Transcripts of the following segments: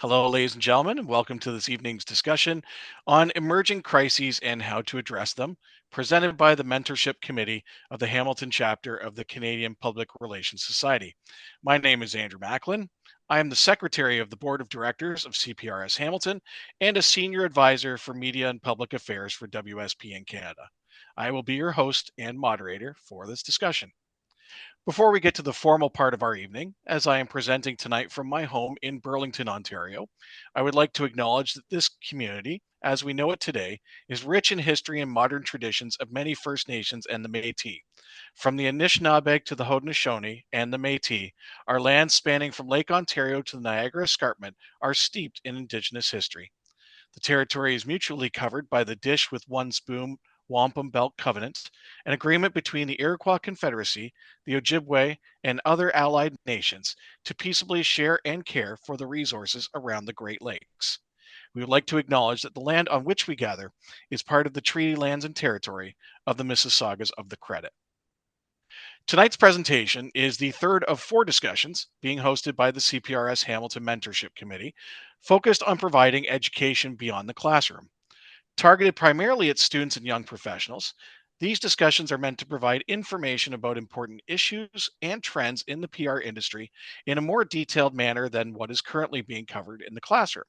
Hello, ladies and gentlemen, and welcome to this evening's discussion on emerging crises and how to address them, presented by the Mentorship Committee of the Hamilton chapter of the Canadian Public Relations Society. My name is Andrew Macklin. I am the Secretary of the Board of Directors of CPRS Hamilton and a Senior Advisor for Media and Public Affairs for WSP in Canada. I will be your host and moderator for this discussion. Before we get to the formal part of our evening, as I am presenting tonight from my home in Burlington, Ontario, I would like to acknowledge that this community, as we know it today, is rich in history and modern traditions of many First Nations and the Métis. From the Anishinaabe to the Haudenosaunee and the Métis, our lands spanning from Lake Ontario to the Niagara Escarpment are steeped in Indigenous history. The territory is mutually covered by the Dish with One Spoon Wampum Belt Covenant, an agreement between the Iroquois Confederacy, the Ojibwe, and other allied nations to peaceably share and care for the resources around the Great Lakes. We would like to acknowledge that the land on which we gather is part of the treaty lands and territory of the Mississaugas of the Credit. Tonight's presentation is the third of four discussions being hosted by the CPRS Hamilton Mentorship Committee, focused on providing education beyond the classroom. Targeted primarily at students and young professionals, these discussions are meant to provide information about important issues and trends in the PR industry in a more detailed manner than what is currently being covered in the classroom.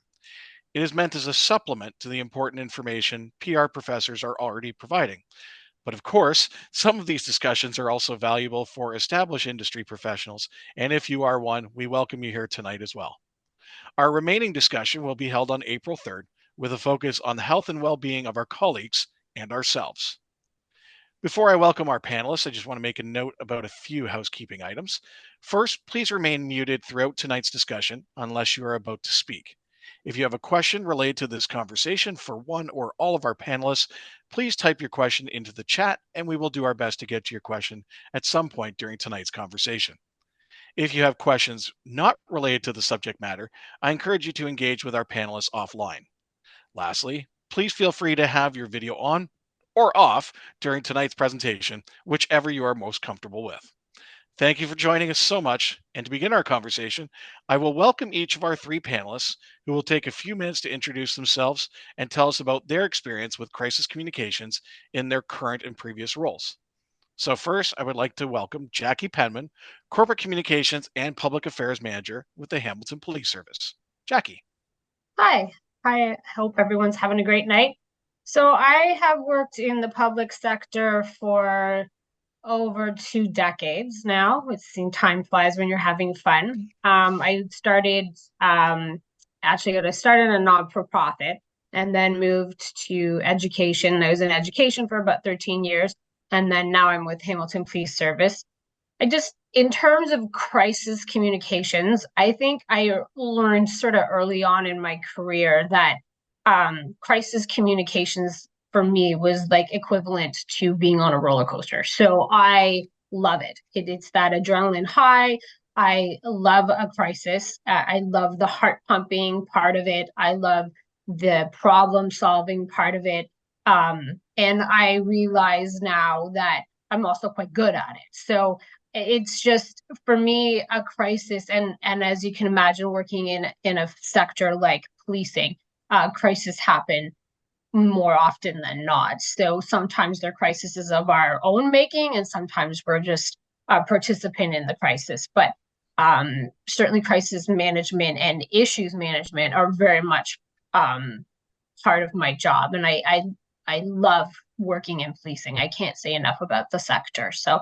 It is meant as a supplement to the important information PR professors are already providing. But of course, some of these discussions are also valuable for established industry professionals, and if you are one, we welcome you here tonight as well. Our remaining discussion will be held on April 3rd with a focus on the health and well-being of our colleagues and ourselves. Before I welcome our panelists, I just want to make a note about a few housekeeping items. First, please remain muted throughout tonight's discussion unless you are about to speak. If you have a question related to this conversation for one or all of our panelists, please type your question into the chat and we will do our best to get to your question at some point during tonight's conversation. If you have questions not related to the subject matter, I encourage you to engage with our panelists offline. Lastly, please feel free to have your video on or off during tonight's presentation, whichever you are most comfortable with. Thank you for joining us so much. And to begin our conversation, I will welcome each of our three panelists who will take a few minutes to introduce themselves and tell us about their experience with crisis communications in their current and previous roles. So first, I would like to welcome Jackie Penman, Corporate Communications and Public Affairs Manager with the Hamilton Police Service. Jackie. Hi, I hope everyone's having a great night. So I have worked in the public sector for over 2 decades now. It seems time flies when you're having fun. I started I started a non-for-profit and then moved to education. I was in education for about 13 years, and then now I'm with Hamilton Police Service. In terms of crisis communications, I think I learned sort of early on in my career that crisis communications for me was like equivalent to being on a roller coaster. So I love it. It's that adrenaline high. I love a crisis. I love the heart pumping part of it. I love the problem solving part of it. And I realize now that I'm also quite good at it. So it's just for me a crisis, and as you can imagine, working in a sector like policing, crises happen more often than not. So sometimes they're crises of our own making, and sometimes we're just a participant in the crisis. But certainly crisis management and issues management are very much part of my job, and I love working in policing. I can't say enough about the sector. So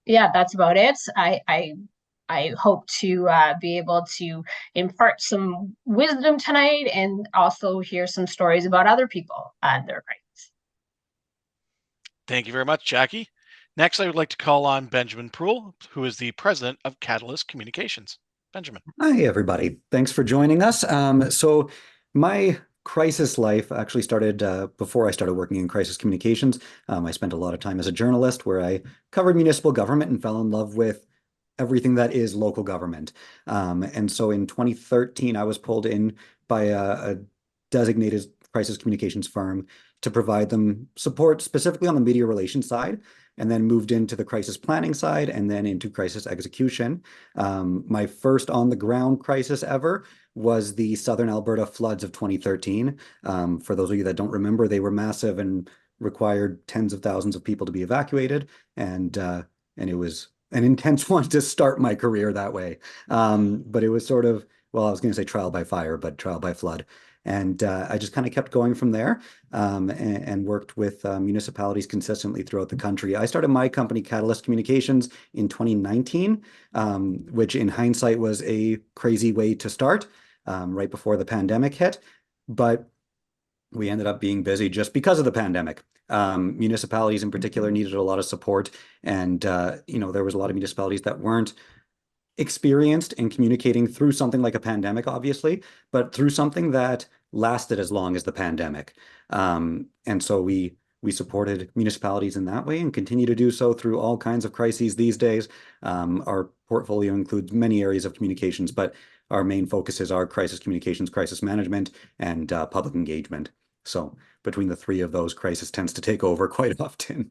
yeah, that's about it. I hope to be able to impart some wisdom tonight and also hear some stories about other people and their rights. Thank you very much, Jackie. Next, I would like to call on Benjamin Proulx, who is the president of Catalyst Communications. Benjamin. Hi, everybody. Thanks for joining us. So my crisis life actually started before I started working in crisis communications. I spent a lot of time as a journalist where I covered municipal government and fell in love with everything that is local government. And so in 2013, I was pulled in by a designated crisis communications firm to provide them support specifically on the media relations side. and then moved into the crisis planning side and then into crisis execution. My first on the ground crisis ever was the Southern Alberta floods of 2013. For those of you that don't remember, they were massive and required tens of thousands of people to be evacuated, and it was an intense one to start my career that way. But it was sort of, well, I was going to say trial by fire, but trial by flood. And I just kind of kept going from there, and worked with municipalities consistently throughout the country. I started my company, Catalyst Communications, in 2019, which in hindsight was a crazy way to start, right before the pandemic hit. But we ended up being busy just because of the pandemic. Municipalities in particular needed a lot of support, and there was a lot of municipalities that weren't experienced in communicating through something like a pandemic, obviously, but through something that lasted as long as the pandemic. And so we supported municipalities in that way and continue to do so through all kinds of crises these days. Our portfolio includes many areas of communications, but our main focuses are crisis communications, crisis management, and public engagement. So between the three of those, crisis tends to take over quite often.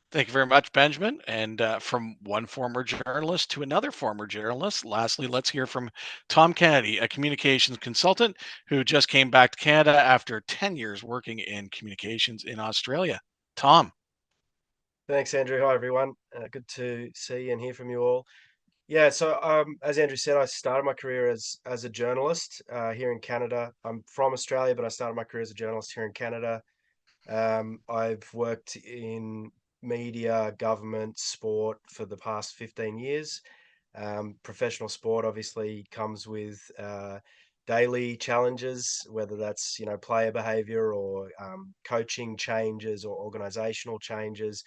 Thank you very much, Benjamin. And from one former journalist to another former journalist, lastly, let's hear from Tom Kennedy, a communications consultant who just came back to Canada after 10 years working in communications in Australia. Tom. Thanks, Andrew. Hi, everyone. Good to see and hear from you all. Yeah, so as Andrew said, I started my career as a journalist here in Canada. I'm from Australia, but I started my career as a journalist here in Canada. I've worked in media, government, sport for the past 15 years. Professional sport obviously comes with daily challenges, whether that's player behavior or coaching changes or organizational changes.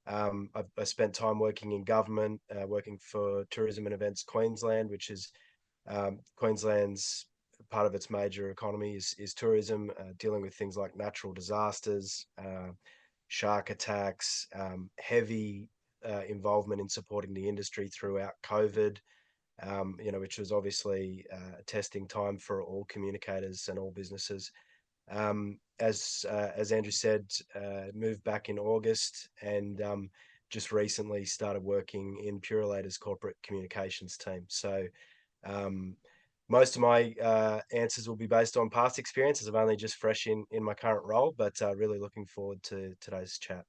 I spent time working in government, working for Tourism and Events Queensland, which is Queensland's part of its major economy is tourism, dealing with things like natural disasters, shark attacks, heavy involvement in supporting the industry throughout COVID, which was obviously a testing time for all communicators and all businesses. As Andrew said, moved back in August and just recently started working in Purulator's corporate communications team. So most of my answers will be based on past experiences. I'm only just fresh in my current role, but really looking forward to today's chat.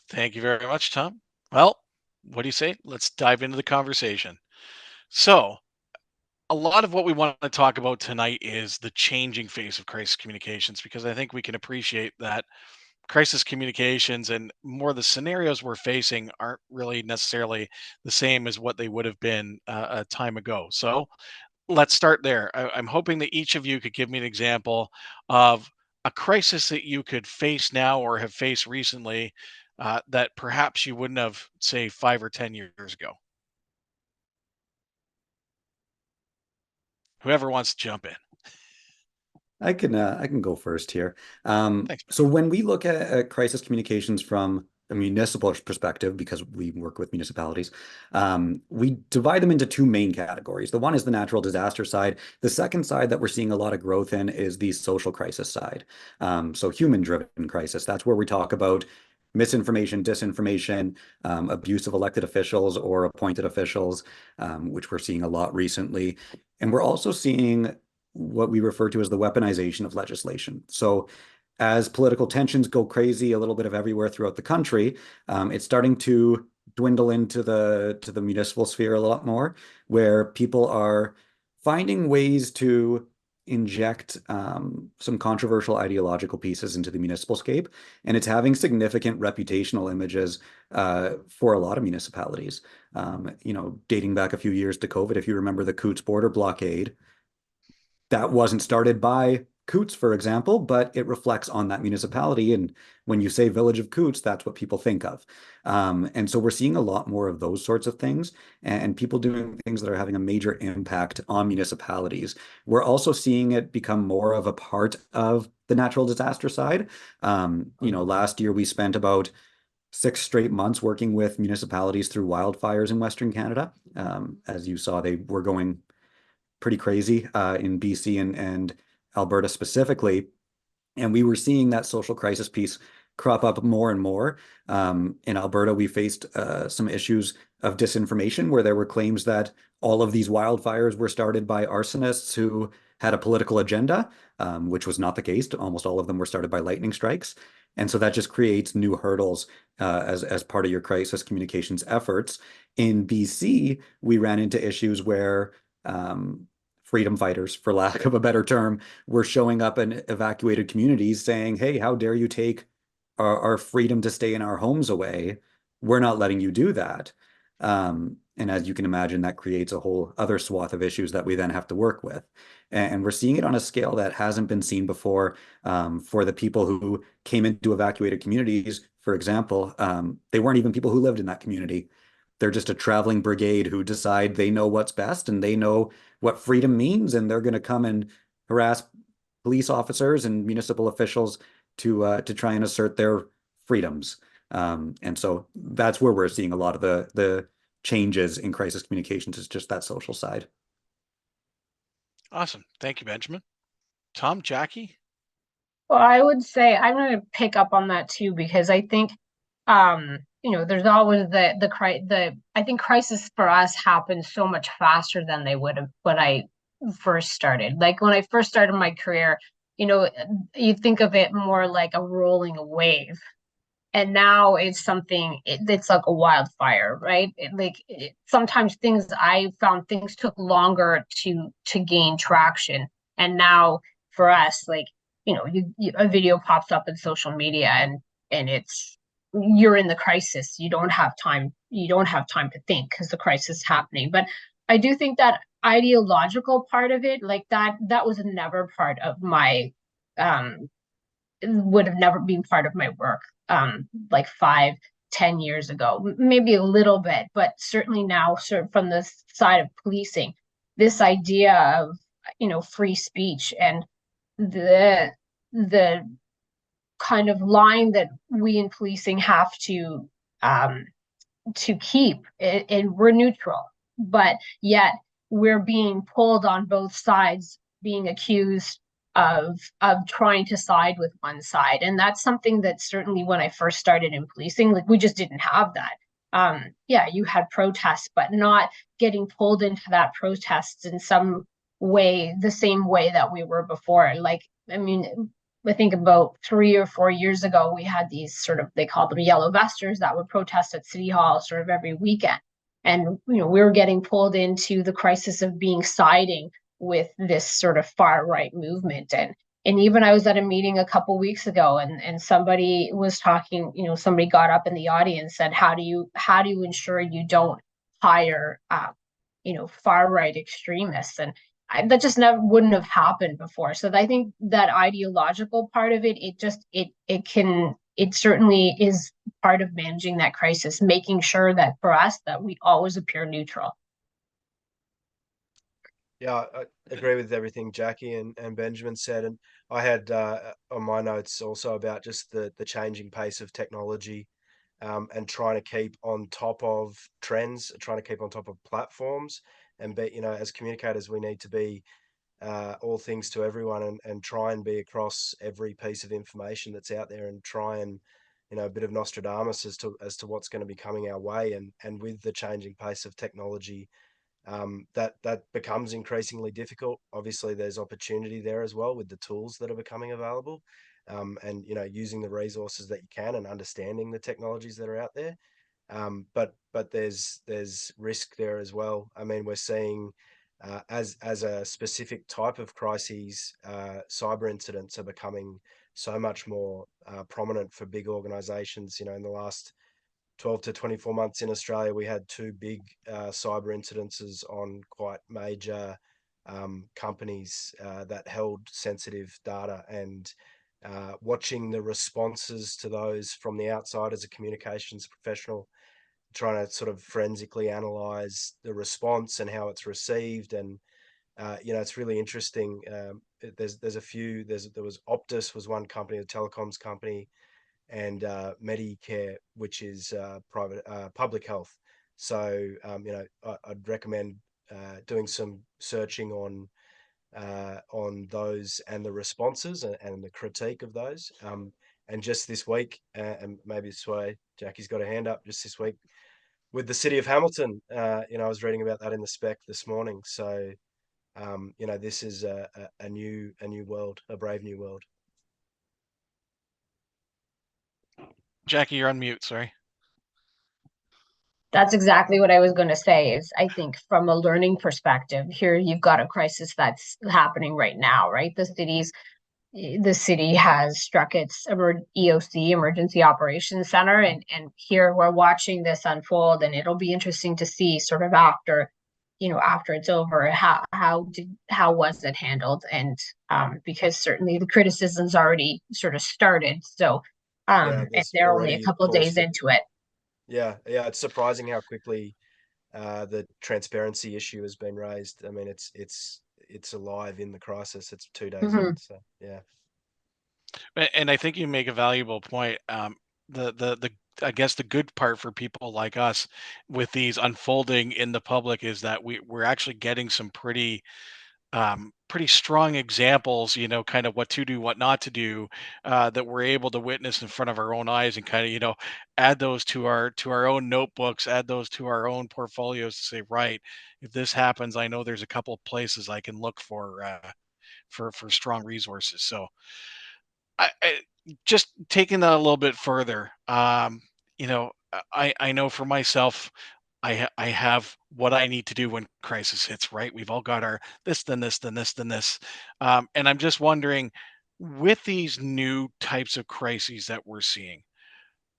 Thank you very much, Tom. Well, what do you say? Let's dive into the conversation. So, a lot of what we want to talk about tonight is the changing face of crisis communications, because I think we can appreciate that crisis communications and more the scenarios we're facing aren't really necessarily the same as what they would have been a time ago. So let's start there. I'm hoping that each of you could give me an example of a crisis that you could face now or have faced recently that perhaps you wouldn't have, say, 5 or 10 years ago. Whoever wants to jump in. I can go first here. Thanks. So when we look at crisis communications from a municipal perspective, because we work with municipalities, we divide them into two main categories. The one is the natural disaster side. The second side that we're seeing a lot of growth in is the social crisis side. So human-driven crisis. That's where we talk about misinformation, disinformation, abuse of elected officials or appointed officials, which we're seeing a lot recently. And we're also seeing what we refer to as the weaponization of legislation. So as political tensions go crazy a little bit of everywhere throughout the country, it's starting to dwindle into the municipal sphere a lot more, where people are finding ways to inject some controversial ideological pieces into the municipal scape, and it's having significant reputational images for a lot of municipalities. Dating back a few years to COVID, if you remember the Coutts border blockade, that wasn't started by Coutts, for example, but it reflects on that municipality. And when you say Village of Coutts, that's what people think of. And so we're seeing a lot more of those sorts of things and people doing things that are having a major impact on municipalities. We're also seeing it become more of a part of the natural disaster side. Last year we spent about 6 straight months working with municipalities through wildfires in Western Canada. As you saw, they were going pretty crazy in BC and Alberta specifically. And we were seeing that social crisis piece crop up more and more. In Alberta, we faced some issues of disinformation where there were claims that all of these wildfires were started by arsonists who had a political agenda, which was not the case. Almost all of them were started by lightning strikes. And so that just creates new hurdles as part of your crisis communications efforts. In BC, we ran into issues where freedom fighters, for lack of a better term, were showing up in evacuated communities saying, hey, how dare you take our freedom to stay in our homes away? We're not letting you do that. And as you can imagine, that creates a whole other swath of issues that we then have to work with. And we're seeing it on a scale that hasn't been seen before for the people who came into evacuated communities. For example, they weren't even people who lived in that community. They're just a traveling brigade who decide they know what's best and they know what freedom means, and they're going to come and harass police officers and municipal officials to try and assert their freedoms. And so that's where we're seeing a lot of the changes in crisis communications, is just that social side. Awesome. Thank you, Benjamin. Tom, Jackie? Well, I would say I'm going to pick up on that too, because I think, there's always I think crisis for us happened so much faster than they would have when I first started. Like when I first started my career, you think of it more like a rolling wave. And now it's it's like a wildfire, right? Sometimes I found things took longer to gain traction. And now for us, like, a video pops up in social media and you're in the crisis. You don't have time to think because the crisis is happening. But I do think that ideological part of it, like that was never part of my would have never been part of my work like 5-10 years ago, maybe a little bit, but certainly now, from the side of policing, this idea of free speech and the kind of line that we in policing have to keep, and we're neutral, but yet we're being pulled on both sides, being accused of trying to side with one side. And that's something that certainly when I first started in policing, like, we just didn't have that. Yeah, you had protests, but not getting pulled into that protests in some way, the same way that we were before. Like, I mean, I think about 3 or 4 years ago, we had these they called them yellow vesters that would protest at City Hall sort of every weekend. And, we were getting pulled into the crisis of being siding with this sort of far right movement. And even I was at a meeting a couple weeks ago, and somebody was talking, somebody got up in the audience and said, how do you ensure you don't hire far right extremists? And that just never wouldn't have happened before. So I think that ideological part of it, it certainly is part of managing that crisis, making sure that for us that we always appear neutral. Yeah, I agree with everything Jackie and Benjamin said. And I had on my notes also about just the changing pace of technology, and trying to keep on top of trends, trying to keep on top of platforms, and as communicators, we need to be all things to everyone, and try and be across every piece of information that's out there, and try and a bit of Nostradamus as to what's going to be coming our way. And with the changing pace of technology, that becomes increasingly difficult. Obviously, there's opportunity there as well with the tools that are becoming available, and using the resources that you can and understanding the technologies that are out there. But there's risk there as well. I mean, we're seeing as a specific type of crises, cyber incidents are becoming so much more prominent for big organizations. In the last 12 to 24 months in Australia, we had two big cyber incidences on quite major companies that held sensitive data, and watching the responses to those from the outside as a communications professional, trying to sort of forensically analyze the response and how it's received. And it's really interesting. There's a few. There was Optus was one company, a telecoms company, and Medicare, which is public health. So I'd recommend doing some searching on those and the responses and the critique of those. And just this week, and maybe it's why Jackie's got her hand up, just this week with the city of Hamilton, I was reading about that in the spec this morning. So, this is a new world, a brave new world. Jackie, you're on mute. Sorry. That's exactly what I was going to say. Is I think from a learning perspective, here you've got a crisis that's happening right now, right? The city has struck its EOC, Emergency Operations Center, and here we're watching this unfold, and it'll be interesting to see sort of after it's over, how was it handled, and because certainly the criticism's already sort of started, so and they're only a couple of days into it. Yeah, it's surprising how quickly the transparency issue has been raised. I mean, it's alive in the crisis. It's 2 days in, so yeah. And I think you make a valuable point. The I guess the good part for people like us with these unfolding in the public is that we're actually getting some pretty strong examples, kind of what to do, what not to do, that we're able to witness in front of our own eyes and kind of, add those to our own notebooks, add those to our own portfolios to say, right, if this happens, I know there's a couple of places I can look for strong resources. So I just taking that a little bit further, I know for myself, I have what I need to do when crisis hits, right? We've all got our this, then this, then this, then this. And I'm just wondering, with these new types of crises that we're seeing,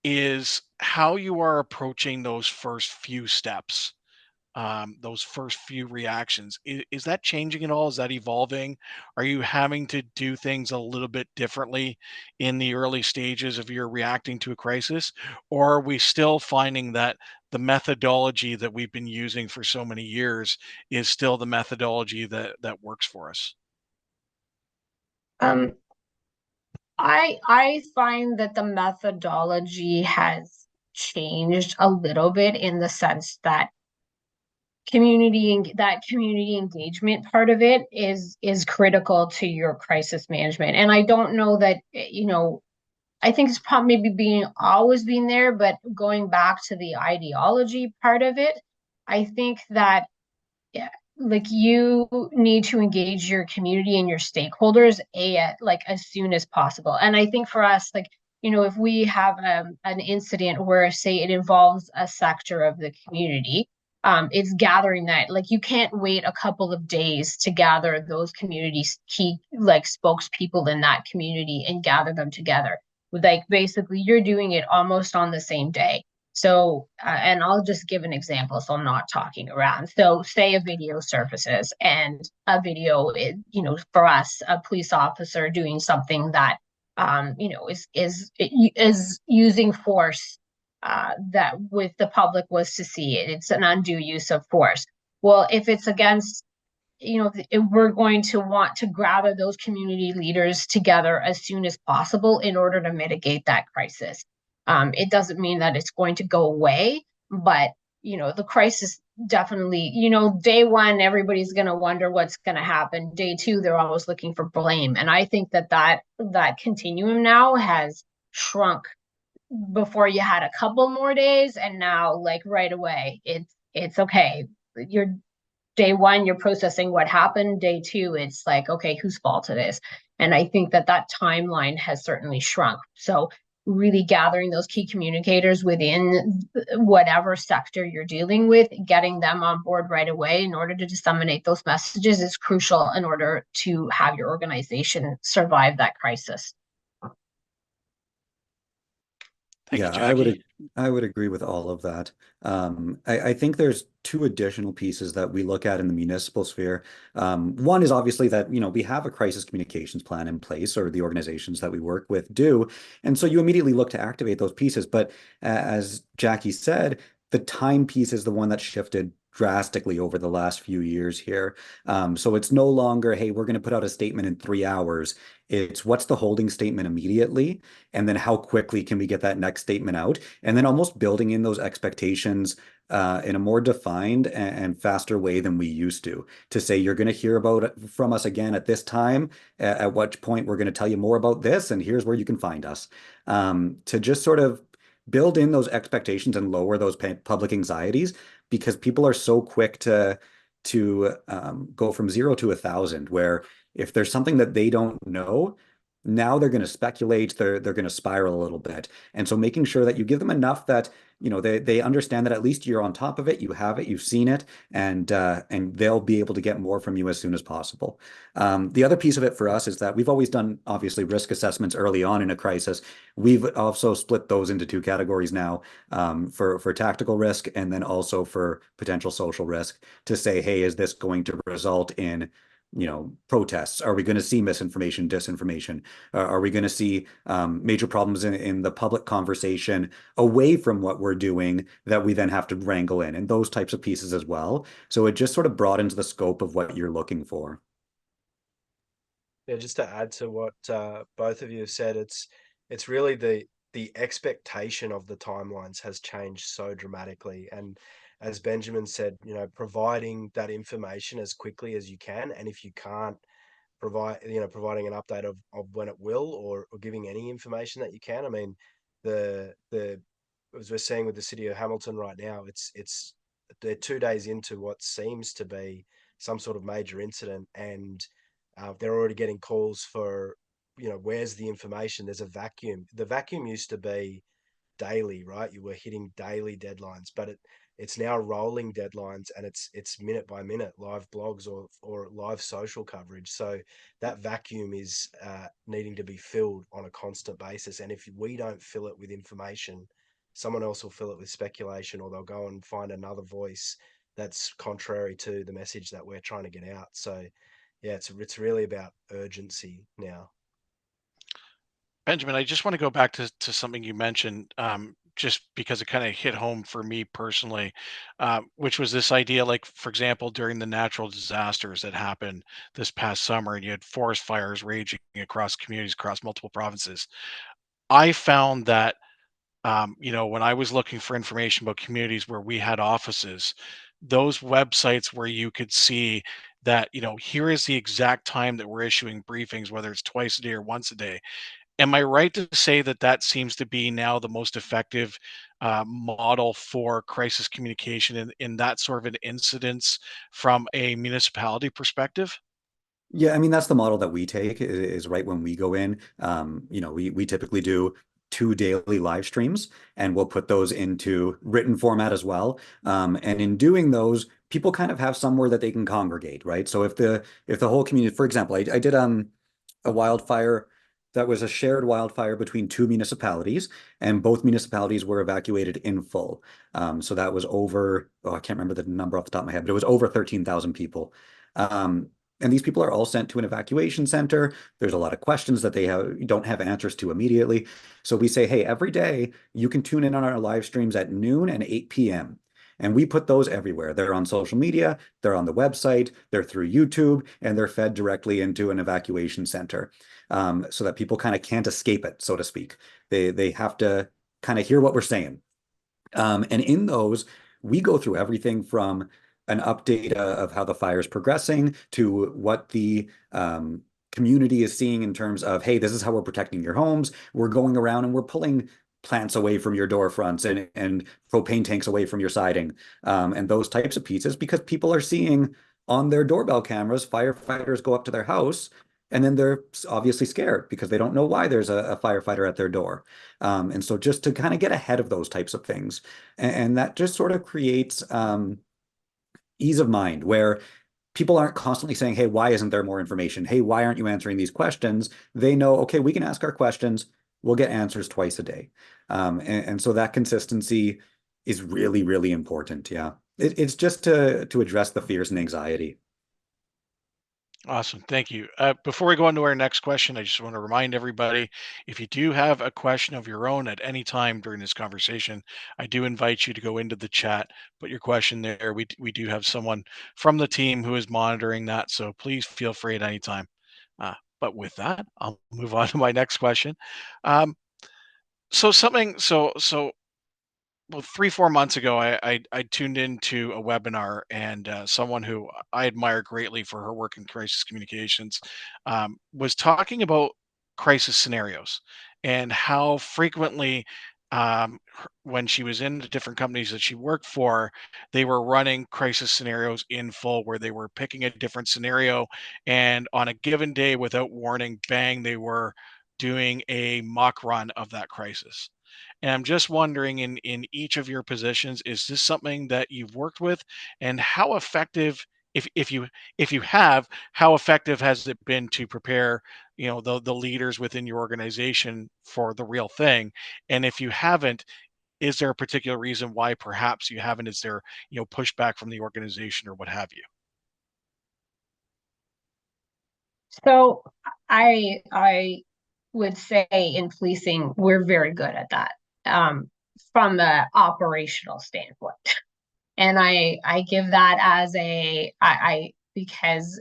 is how you are approaching those first few steps, those first few reactions. Is that changing at all? Is that evolving? Are you having to do things a little bit differently in the early stages of your reacting to a crisis? Or are we still finding that the methodology that we've been using for so many years is still the methodology that works for us? I find that the methodology has changed a little bit in the sense that community engagement part of it is critical to your crisis management. And I don't know that, I think it's probably maybe being always been there, but going back to the ideology part of it, I think that, yeah, like you need to engage your community and your stakeholders like as soon as possible. And I think for us, like, if we have an incident where, say, it involves a sector of the community, it's gathering that, like, you can't wait a couple of days to gather those communities key, like, spokespeople in that community and gather them together. Like, basically you're doing it almost on the same day. So, and I'll just give an example, so I'm not talking around. So, say a video surfaces, and a video, for us, a police officer doing something that, is using force, that with the public was to see it. It's an undue use of force. Well, if it's against, if we're going to want to gather those community leaders together as soon as possible in order to mitigate that crisis. It doesn't mean that it's going to go away, but the crisis definitely, day one, everybody's going to wonder what's going to happen. Day two, they're always looking for blame. And I think that continuum now has shrunk. Before, you had a couple more days, and now, like, right away, it's okay. You're Day one, you're processing what happened. Day two, it's like, okay, whose fault it is? And I think that timeline has certainly shrunk. So really gathering those key communicators within whatever sector you're dealing with, getting them on board right away in order to disseminate those messages is crucial in order to have your organization survive that crisis. Thank you, Yeah, Jackie. I would agree with all of that. I think there's two additional pieces that we look at in the municipal sphere. One is obviously that, we have a crisis communications plan in place, or the organizations that we work with do. And so you immediately look to activate those pieces. But as Jackie said, the time piece is the one that shifted drastically over the last few years here. So it's no longer, hey, we're going to put out a statement in 3 hours. It's what's the holding statement immediately, and then how quickly can we get that next statement out, and then almost building in those expectations in a more defined and faster way than we used to say you're going to hear about it from us again at this time, at which point we're going to tell you more about this, and here's where you can find us. To just sort of build in those expectations and lower those public anxieties, because people are so quick to go from 0 to 1,000, where if there's something that they don't know, now they're going to speculate, they're going to spiral a little bit. And so making sure that you give them enough that, you know, they understand that at least you're on top of it, you have it, you've seen it, and they'll be able to get more from you as soon as possible. The other piece of it for us is that we've always done, obviously, risk assessments early on in a crisis. We've also split those into two categories now, for tactical risk and then also for potential social risk, to say, hey, is this going to result in, you know, protests? Are we going to see misinformation, disinformation? Are we going to see major problems in the public conversation away from what we're doing that we then have to wrangle in, and those types of pieces as well? So it just sort of broadens the scope of what you're looking for. Yeah, just to add to what both of you have said, it's really the expectation of the timelines has changed so dramatically. And as Benjamin said, you know, providing that information as quickly as you can, and if you can't providing an update of when it will, or giving any information that you can. I mean, the as we're seeing with the city of Hamilton right now, it's they're 2 days into what seems to be some sort of major incident, and they're already getting calls for, you know, where's the information? There's a vacuum. The vacuum used to be daily, right? You were hitting daily deadlines, but it's now rolling deadlines, and it's minute by minute live blogs or live social coverage. So that vacuum is needing to be filled on a constant basis. And if we don't fill it with information, someone else will fill it with speculation, or they'll go and find another voice that's contrary to the message that we're trying to get out. So yeah, it's really about urgency now. Benjamin, I just want to go back to something you mentioned, just because it kind of hit home for me personally, which was this idea, like, for example, during the natural disasters that happened this past summer, and you had forest fires raging across communities across multiple provinces. I found that, you know, when I was looking for information about communities where we had offices, those websites where you could see that, you know, here is the exact time that we're issuing briefings, whether it's twice a day or once a day. Am I right to say that that seems to be now the most effective model for crisis communication in that sort of an incidence from a municipality perspective? Yeah, I mean, that's the model that we take, is right when we go in. You know, we typically do 2 daily live streams, and we'll put those into written format as well. And in doing those, people kind of have somewhere that they can congregate, right? So if the whole community, for example, I did a wildfire that was a shared wildfire between two municipalities, and both municipalities were evacuated in full. So that was over, oh, I can't remember the number off the top of my head, but it was over 13,000 people. And these people are all sent to an evacuation center. There's a lot of questions that don't have answers to immediately. So we say, hey, every day you can tune in on our live streams at noon and 8 p.m. And we put those everywhere. They're on social media, they're on the website, they're through YouTube, and they're fed directly into an evacuation center, so that people kind of can't escape it, so to speak. They have to kind of hear what we're saying. And in those, we go through everything from an update of how the fire is progressing to what the community is seeing in terms of, hey, this is how we're protecting your homes. We're going around and we're pulling plants away from your door fronts, and propane tanks away from your siding, and those types of pieces, because people are seeing on their doorbell cameras firefighters go up to their house, and then they're obviously scared because they don't know why there's a firefighter at their door. And so just to kind of get ahead of those types of things, and that just sort of creates ease of mind, where people aren't constantly saying, hey, why isn't there more information? Hey, why aren't you answering these questions? They know, okay, we can ask our questions. We'll get answers twice a day. And so that consistency is really, really important. Yeah. It's just to address the fears and anxiety. Awesome. Thank you. Before we go on to our next question, I just want to remind everybody, if you do have a question of your own at any time during this conversation, I do invite you to go into the chat, put your question there. We do have someone from the team who is monitoring that, so please feel free at any time. But with that, I'll move on to my next question. Um, so something so well, 3 4 months ago, I tuned into a webinar, and someone who I admire greatly for her work in crisis communications was talking about crisis scenarios and how frequently, when she was in the different companies that she worked for, they were running crisis scenarios in full, where they were picking a different scenario, and on a given day, without warning, bang, they were doing a mock run of that crisis. And I'm just wondering, in each of your positions, is this something that you've worked with, and how effective, if you have, how effective has it been to prepare, the leaders within your organization for the real thing? And if you haven't, is there a particular reason why perhaps you haven't? Is there, pushback from the organization or what have you? So I would say in policing, we're very good at that, from the operational standpoint. And I give that as I because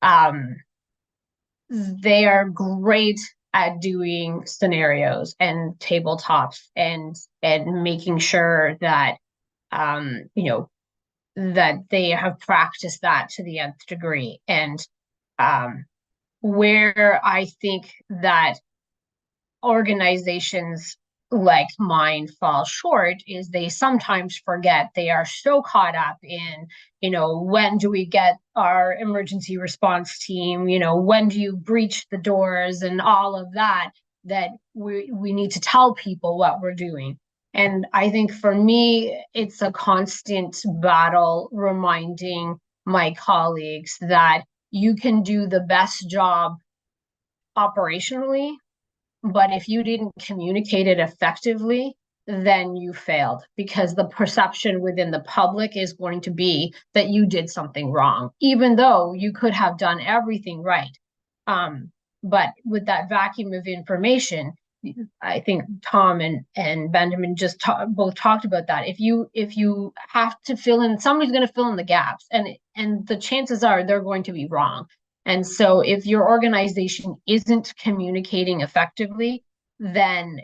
um they are great at doing scenarios and tabletops and making sure that um you know that they have practiced that to the nth degree. And um where I think that organizations like mine fall short is they sometimes forget. They are so caught up in, when do we get our emergency response team, when do you breach the doors and all of that, that we need to tell people what we're doing. And I think for me, it's a constant battle reminding my colleagues that you can do the best job operationally, but if you didn't communicate it effectively, then you failed, because the perception within the public is going to be that you did something wrong, even though you could have done everything right. But with that vacuum of information, I think Tom and Benjamin just both talked about that. If you have to fill in, somebody's going to fill in the gaps, and the chances are they're going to be wrong. And so if your organization isn't communicating effectively, then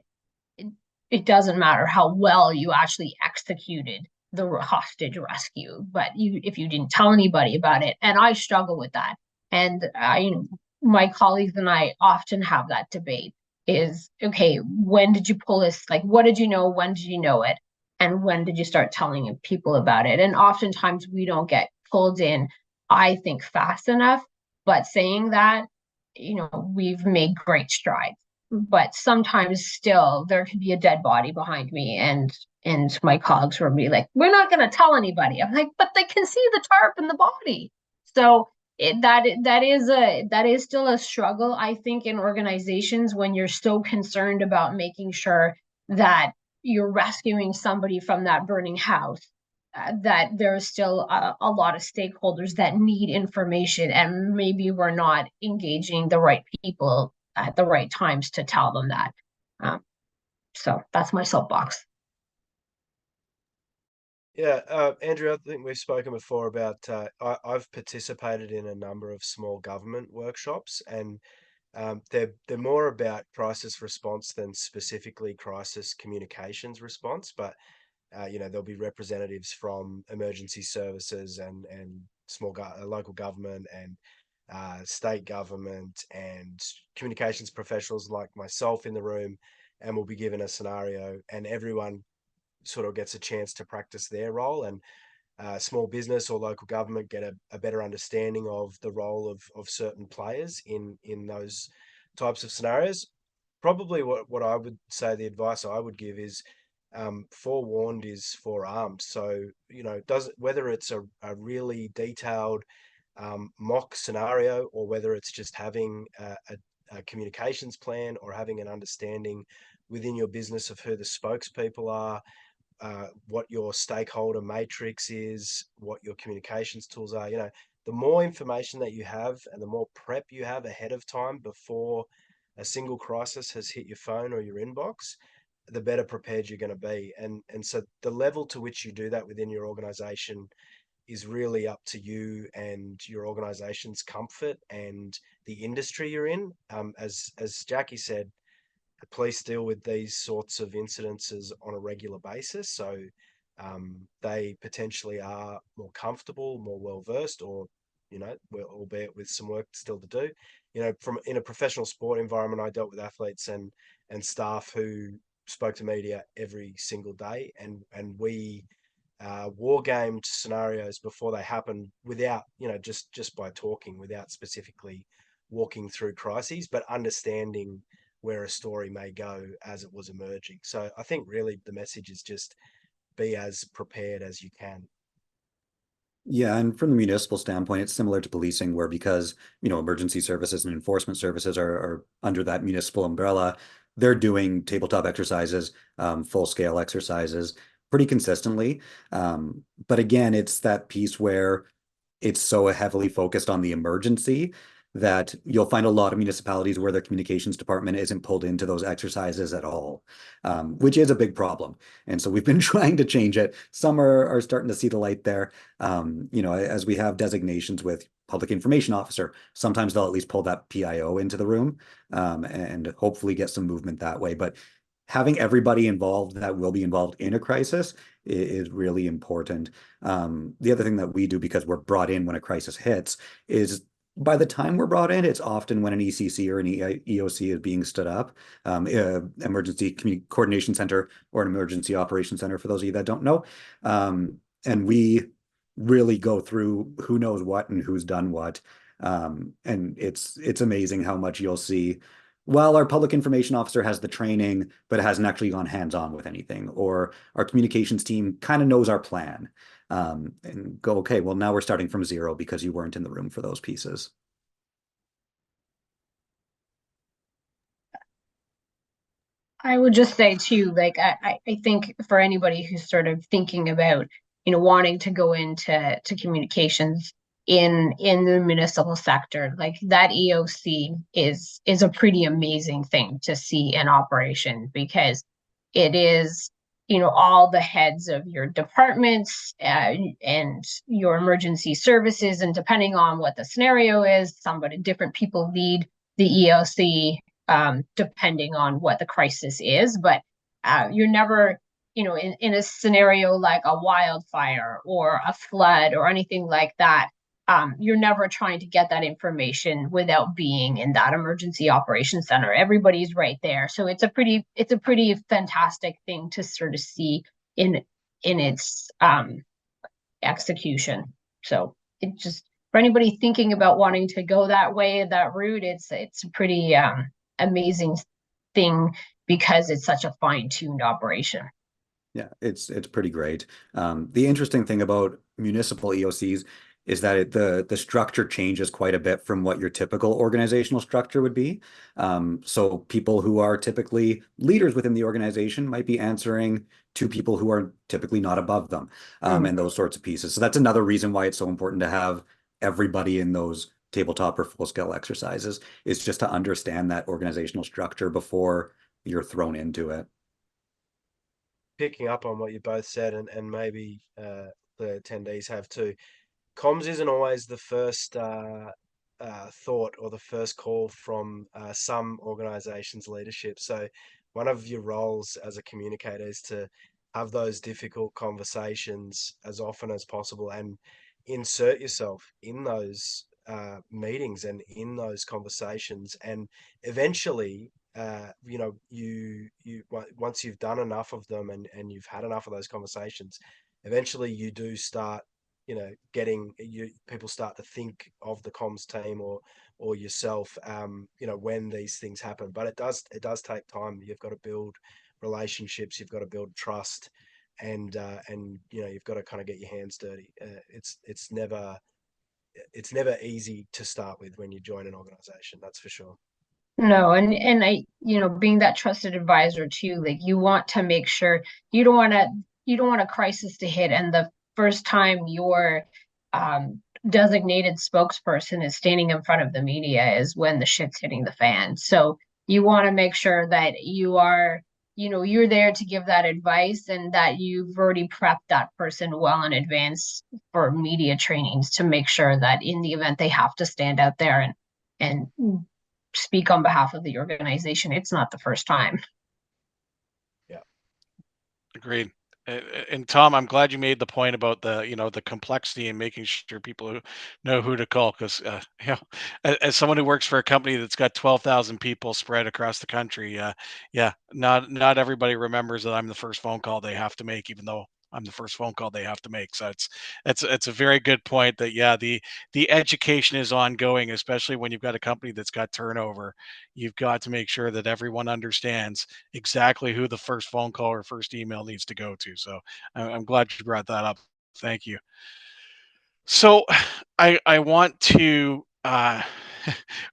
it doesn't matter how well you actually executed the hostage rescue. But if you didn't tell anybody about it, and I struggle with that, and my colleagues and I often have that debate: is, okay, when did you pull this? Like, what did you know? When did you know it? And when did you start telling people about it? And oftentimes we don't get pulled in, I think, fast enough. But saying that, we've made great strides. But sometimes still there could be a dead body behind me, and my colleagues will be like, we're not going to tell anybody. I'm like, but they can see the tarp and the body. So that is still a struggle, I think, in organizations, when you're so concerned about making sure that you're rescuing somebody from that burning house, that there's still a lot of stakeholders that need information, and maybe we're not engaging the right people at the right times to tell them that. So that's my soapbox. Yeah, Andrew, I think we've spoken before about I've participated in a number of small government workshops, and they're more about crisis response than specifically crisis communications response. But there'll be representatives from emergency services and local government and state government and communications professionals like myself in the room, and we'll be given a scenario, and everyone sort of gets a chance to practice their role, and small business or local government get a better understanding of the role of certain players in those types of scenarios. Probably what I would say, the advice I would give is, forewarned is forearmed. So, whether it's a really detailed mock scenario, or whether it's just having a communications plan, or having an understanding within your business of who the spokespeople are, what your stakeholder matrix is, what your communications tools are. The more information that you have and the more prep you have ahead of time before a single crisis has hit your phone or your inbox, the better prepared you're going to be. And so the level to which you do that within your organization is really up to you and your organization's comfort and the industry you're in. As Jackie said, the police deal with these sorts of incidences on a regular basis. So they potentially are more comfortable, more well versed, or albeit with some work still to do. From in a professional sport environment, I dealt with athletes and staff who spoke to media every single day, and we war gamed scenarios before they happened without just by talking, without specifically walking through crises, but understanding where a story may go as it was emerging. So I think really the message is just be as prepared as you can. Yeah, and from the municipal standpoint, it's similar to policing, where because emergency services and enforcement services are under that municipal umbrella, they're doing tabletop exercises, full-scale exercises pretty consistently. But again, it's that piece where it's so heavily focused on the emergency that you'll find a lot of municipalities where their communications department isn't pulled into those exercises at all, which is a big problem. And so we've been trying to change it. Some are starting to see the light there. As we have designations with public information officer, sometimes they'll at least pull that PIO into the room, and hopefully get some movement that way. But having everybody involved that will be involved in a crisis is really important. The other thing that we do, because we're brought in when a crisis hits, is by the time we're brought in, it's often when an ECC or an EOC is being stood up, Emergency Coordination Center or an Emergency Operations Center, for those of you that don't know. And we really go through who knows what and who's done what. And it's amazing how much you'll see. Well, our public information officer has the training, but hasn't actually gone hands-on with anything, or our communications team kind of knows our plan, and go, okay, well, now we're starting from zero because you weren't in the room for those pieces. I would just say too, like I think for anybody who's sort of thinking about, wanting to go into communications in the municipal sector, like that EOC is a pretty amazing thing to see in operation, because it is, all the heads of your departments and your emergency services, and depending on what the scenario is, different people lead the EOC, depending on what the crisis is. But you're never, in a scenario like a wildfire or a flood or anything like that, you're never trying to get that information without being in that emergency operations center. Everybody's right there. So it's a pretty fantastic thing to sort of see in its execution. So it just, for anybody thinking about wanting to go that way, that route, it's a pretty amazing thing, because it's such a fine-tuned operation. Yeah, it's pretty great. The interesting thing about municipal EOCs is that the structure changes quite a bit from what your typical organizational structure would be. So people who are typically leaders within the organization might be answering to people who are typically not above them, and those sorts of pieces. So that's another reason why it's so important to have everybody in those tabletop or full-scale exercises, is just to understand that organizational structure before you're thrown into it. Picking up on what you both said, and maybe the attendees have too, comms isn't always the first thought or the first call from some organizations' leadership. So one of your roles as a communicator is to have those difficult conversations as often as possible, and insert yourself in those meetings and in those conversations. And eventually, you once you've done enough of them, and you've had enough of those conversations, eventually you do start, people start to think of the comms team or yourself, when these things happen. But it does take time. You've got to build relationships, you've got to build trust, and you've got to kind of get your hands dirty. It's never easy to start with when you join an organization, that's for sure. No, and I, being that trusted advisor too, like, you want to make sure you don't want to, want a crisis to hit, and the first time your designated spokesperson is standing in front of the media is when the shit's hitting the fan. So you want to make sure that you're there to give that advice, and that you've already prepped that person well in advance for media trainings to make sure that in the event they have to stand out there and speak on behalf of the organization, it's not the first time. Yeah. Agreed. And Tom, I'm glad you made the point about the complexity and making sure people know who to call, because as someone who works for a company that's got 12,000 people spread across the country, yeah, not everybody remembers that I'm the first phone call they have to make, even though I'm the first phone call they have to make. So it's a very good point that, yeah, the education is ongoing, especially when you've got a company that's got turnover. You've got to make sure that everyone understands exactly who the first phone call or first email needs to go to. So I'm glad you brought that up. Thank you. So I want to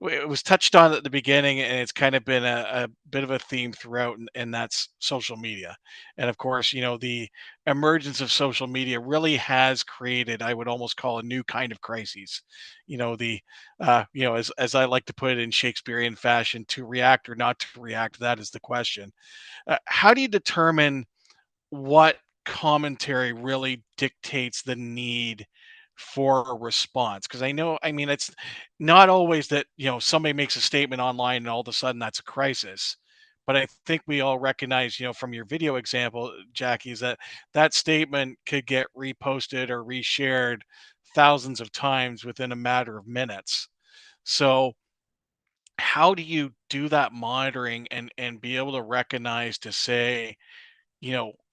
it was touched on at the beginning, and it's kind of been a bit of a theme throughout, and that's social media. And of course, the emergence of social media really has created, I would almost call, a new kind of crises. The as I like to put it in Shakespearean fashion, to react or not to react, that is the question. How do you determine what commentary really dictates the need for a response? Because I mean, it's not always that, somebody makes a statement online and all of a sudden that's a crisis. But I think we all recognize, from your video example, Jackie, is that that statement could get reposted or reshared thousands of times within a matter of minutes. So, how do you do that monitoring and be able to recognize, to say,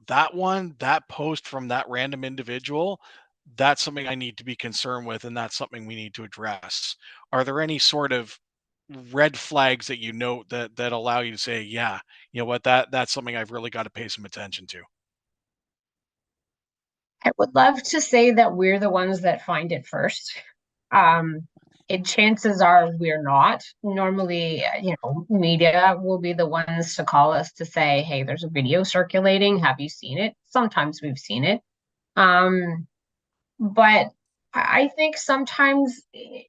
that post from that random individual, that's something I need to be concerned with, and that's something we need to address? Are there any sort of red flags that you note that allow you to say, yeah, you know what, that's something I've really got to pay some attention to? I would love to say that we're the ones that find it first. Um, chances are we're not. Normally, media will be the ones to call us to say, hey, there's a video circulating. Have you seen it? Sometimes we've seen it. But I think sometimes, if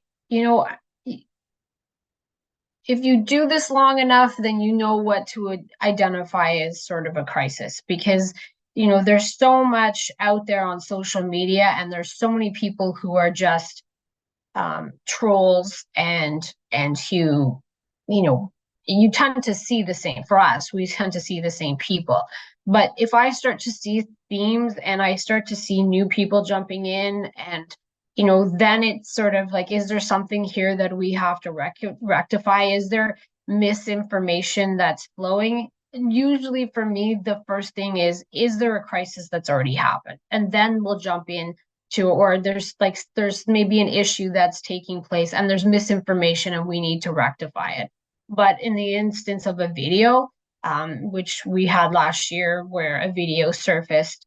you do this long enough, then you know what to identify as sort of a crisis, because there's so much out there on social media, and there's so many people who are just trolls, and who, you tend to see the same. For us, we tend to see the same people. But if I start to see themes, and I start to see new people jumping in, and then it's sort of like, is there something here that we have to rectify? Is there misinformation that's flowing? And usually for me, the first thing is there a crisis that's already happened? And then we'll jump in to, or there's maybe an issue that's taking place, and there's misinformation, and we need to rectify it. But in the instance of a video, which we had last year, where a video surfaced,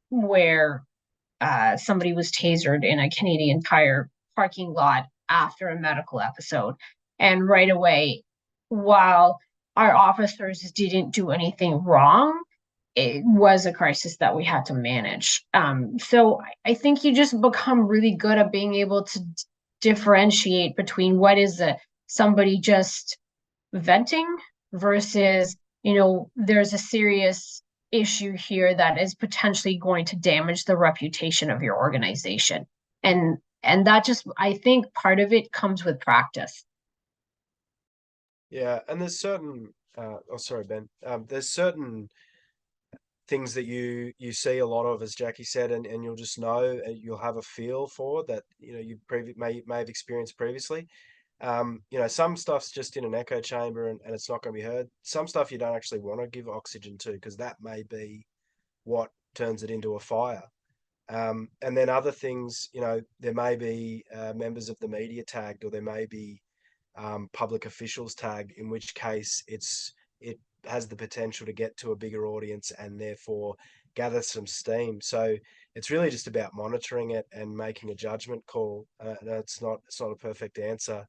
where somebody was tasered in a Canadian Tire parking lot after a medical episode. And right away, while our officers didn't do anything wrong, it was a crisis that we had to manage. So I think you just become really good at being able to differentiate between what is somebody just venting versus, there's a serious issue here that is potentially going to damage the reputation of your organization. And that just, I think part of it comes with practice. Yeah, and there's certain oh, sorry, Ben. There's certain things that you see a lot of, as Jackie said, and you'll just know, you'll have a feel for that, you may have experienced previously. Some stuff's just in an echo chamber, and it's not going to be heard. Some stuff you don't actually want to give oxygen to, because that may be what turns it into a fire. And then other things, there may be members of the media tagged, or there may be public officials tagged, in which case it has the potential to get to a bigger audience and therefore gather some steam. So it's really just about monitoring it and making a judgment call. It's not a perfect answer.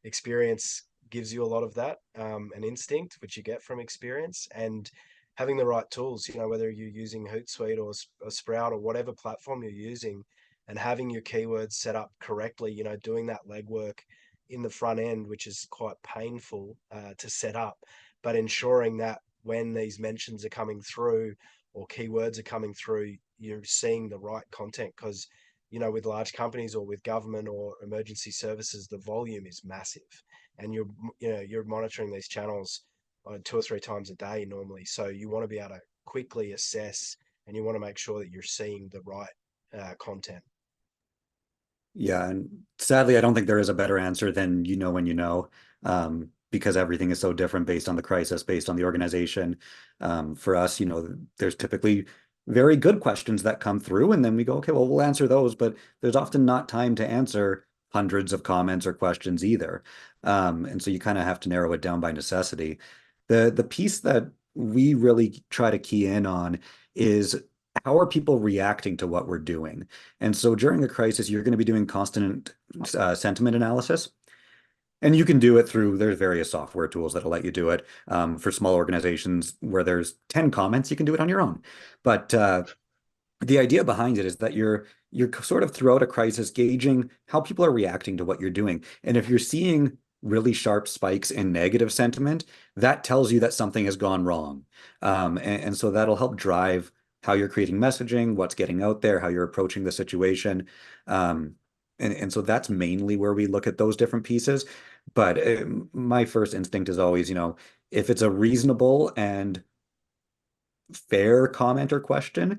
Experience gives you a lot of that, an instinct which you get from experience, and having the right tools, whether you're using Hootsuite or Sprout or whatever platform you're using, and having your keywords set up correctly, doing that legwork in the front end, which is quite painful to set up, but ensuring that when these mentions are coming through or keywords are coming through, you're seeing the right content. Because with large companies or with government or emergency services, the volume is massive, and you're monitoring these channels 2 or 3 times a day normally. So you want to be able to quickly assess, and you want to make sure that you're seeing the right content. Yeah, and sadly, I don't think there is a better answer than when you know, because everything is so different based on the crisis, based on the organization. For us, there's typically very good questions that come through, and then we go, okay, well, we'll answer those, but there's often not time to answer hundreds of comments or questions either. And so you kind of have to narrow it down by necessity. The piece that we really try to key in on is how are people reacting to what we're doing? And so during a crisis, you're going to be doing constant sentiment analysis. And you can do it through, there's various software tools that'll let you do it. For small organizations where there's 10 comments, you can do it on your own. But the idea behind it is that you're sort of throughout a crisis gauging how people are reacting to what you're doing. And if you're seeing really sharp spikes in negative sentiment, that tells you that something has gone wrong. And so that'll help drive how you're creating messaging, what's getting out there, how you're approaching the situation. And so that's mainly where we look at those different pieces. But my first instinct is always, if it's a reasonable and fair comment or question,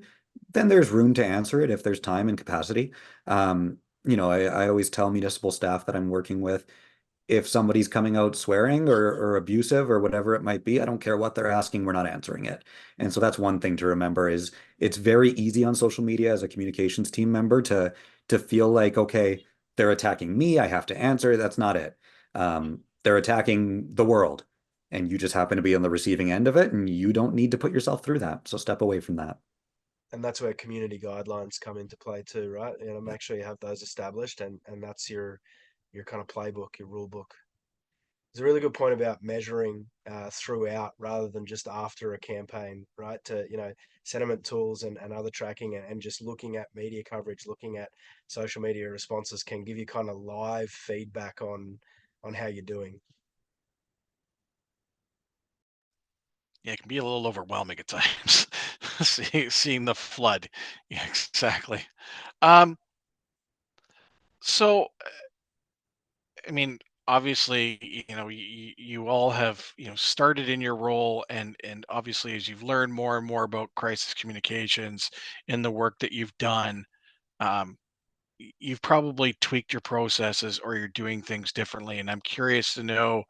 then there's room to answer it if there's time and capacity. I always tell municipal staff that I'm working with, if somebody's coming out swearing or abusive or whatever it might be, I don't care what they're asking, we're not answering it. And so that's one thing to remember is it's very easy on social media as a communications team member to feel like, okay, they're attacking me, I have to answer. That's not it. They're attacking the world, and you just happen to be on the receiving end of it, and you don't need to put yourself through that. So step away from that. And that's where community guidelines come into play too, right? Make sure you have those established, and that's your kind of playbook, your rule book. There's a really good point about measuring throughout rather than just after a campaign, right? To, sentiment tools and other tracking, and just looking at media coverage, looking at social media responses can give you kind of live feedback on how you're doing. Yeah, it can be a little overwhelming at times, seeing the flood. Yeah, exactly. Um, so, I mean, obviously, you all have, started in your role, and obviously, as you've learned more and more about crisis communications in the work that you've done, um, you've probably tweaked your processes or you're doing things differently. And I'm curious to know,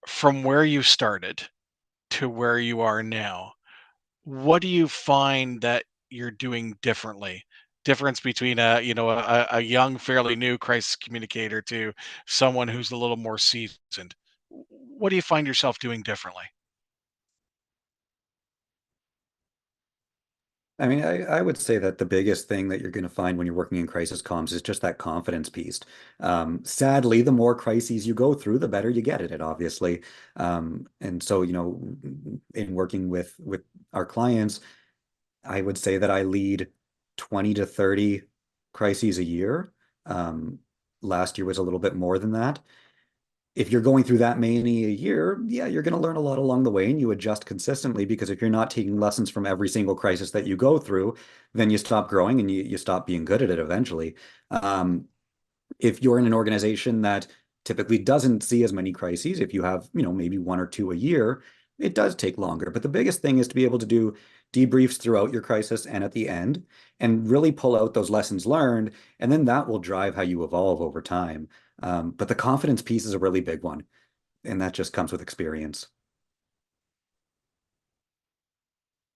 from where you started to where you are now, what do you find that you're doing differently? Difference between a young, fairly new crisis communicator to someone who's a little more seasoned. What do you find yourself doing differently? I mean, I would say that the biggest thing that you're going to find when you're working in crisis comms is just that confidence piece. Sadly, the more crises you go through, the better you get at it, obviously. And so, in working with our clients, I would say that I lead 20 to 30 crises a year. Last year was a little bit more than that. If you're going through that many a year, yeah, you're going to learn a lot along the way, and you adjust consistently, because if you're not taking lessons from every single crisis that you go through, then you stop growing and you stop being good at it eventually. Um, if you're in an organization that typically doesn't see as many crises, if you have, maybe one or two a year, it does take longer. But the biggest thing is to be able to do debriefs throughout your crisis and at the end, and really pull out those lessons learned. And then that will drive how you evolve over time. But the confidence piece is a really big one, and that just comes with experience.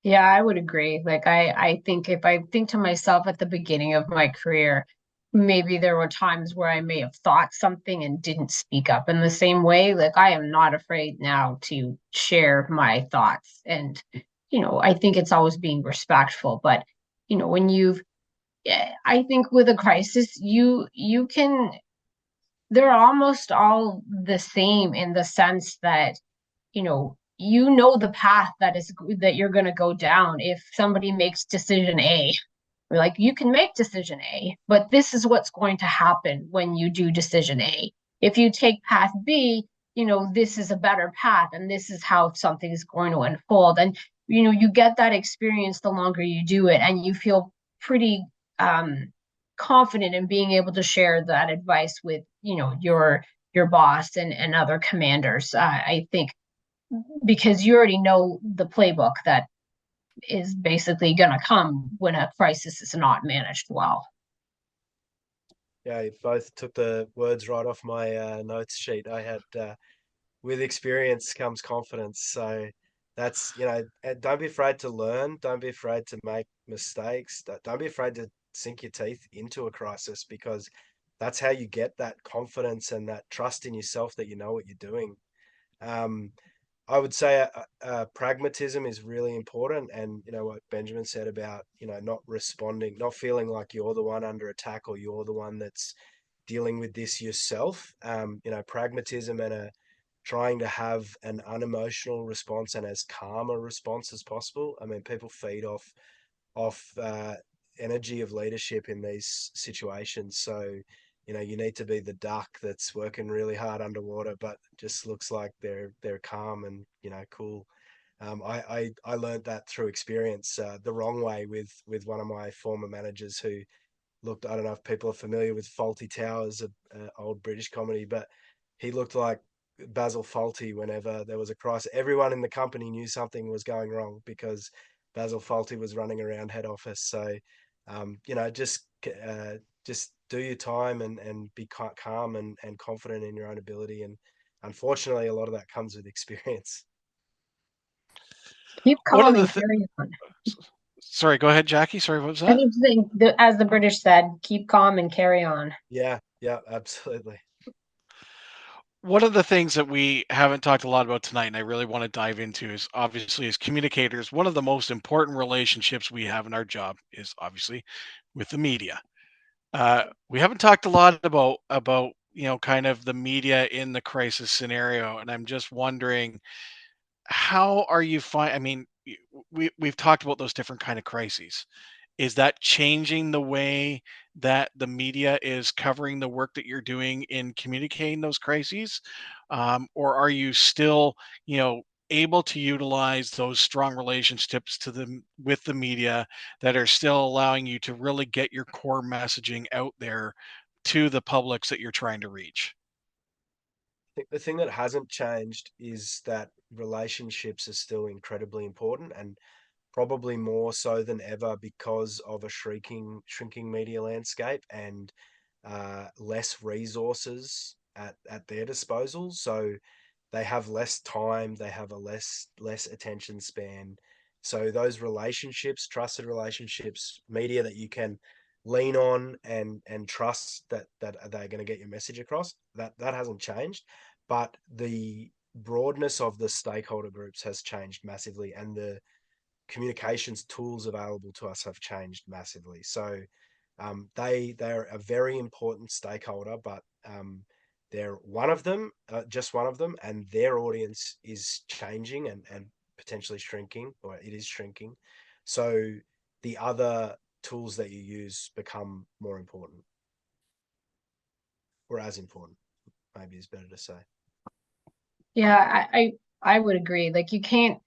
Yeah, I would agree. Like I think if I think to myself at the beginning of my career, maybe there were times where I may have thought something and didn't speak up in the same way. Like I am not afraid now to share my thoughts. And, I think it's always being respectful. But, when I think with a crisis, you can, they're almost all the same in the sense that, you know the path that you're going to go down. If somebody makes decision A, like, you can make decision A, but this is what's going to happen when you do decision A. If you take path B, this is a better path, and this is how something is going to unfold. And you get that experience the longer you do it, and you feel pretty confident in being able to share that advice with your boss and other commanders. I think because you already know the playbook that is basically going to come when a crisis is not managed well. Yeah, you both took the words right off my notes sheet. I had with experience comes confidence. So that's, don't be afraid to learn. Don't be afraid to make mistakes. Don't be afraid to sink your teeth into a crisis, because that's how you get that confidence and that trust in yourself that you know what you're doing. Um, I would say pragmatism is really important. And, what Benjamin said about, not responding, not feeling like you're the one under attack or you're the one that's dealing with this yourself. Pragmatism and trying to have an unemotional response and as calm a response as possible. I mean, people feed off energy of leadership in these situations. So, you need to be the duck that's working really hard underwater, but just looks like they're calm and cool. I learned that through experience the wrong way with one of my former managers who looked. I don't know if people are familiar with Fawlty Towers, a old British comedy, but he looked like Basil Fawlty whenever there was a crisis. Everyone in the company knew something was going wrong because Basil Fawlty was running around head office. So, just do your time and be calm and confident in your own ability. And unfortunately, a lot of that comes with experience. Keep One of calm the and carry on. Sorry, go ahead, Jackie. Sorry, what was I that? keep saying, as the British said, keep calm and carry on. Yeah, absolutely. One of the things that we haven't talked a lot about tonight, and I really want to dive into, is obviously as communicators, one of the most important relationships we have in our job is obviously with the media. We haven't talked a lot about kind of the media in the crisis scenario, and I'm just wondering, how are you I mean, we've talked about those different kind of crises. Is that changing the way that the media is covering the work that you're doing in communicating those crises? Or are you still, able to utilize those strong relationships with the media that are still allowing you to really get your core messaging out there to the publics that you're trying to reach? I think the thing that hasn't changed is that relationships are still incredibly important, and probably more so than ever because of a shrinking media landscape and less resources at their disposal. So they have less time, they have a less attention span. So those relationships, trusted relationships, media that you can lean on and trust that they're going to get your message across, that hasn't changed. But the broadness of the stakeholder groups has changed massively, and the communications tools available to us have changed massively. So they're a very important stakeholder, but they're one of them, just one of them, and their audience is changing and potentially shrinking, or it is shrinking. So the other tools that you use become more important, or as important, maybe is better to say. Yeah, I would agree. Like, you can't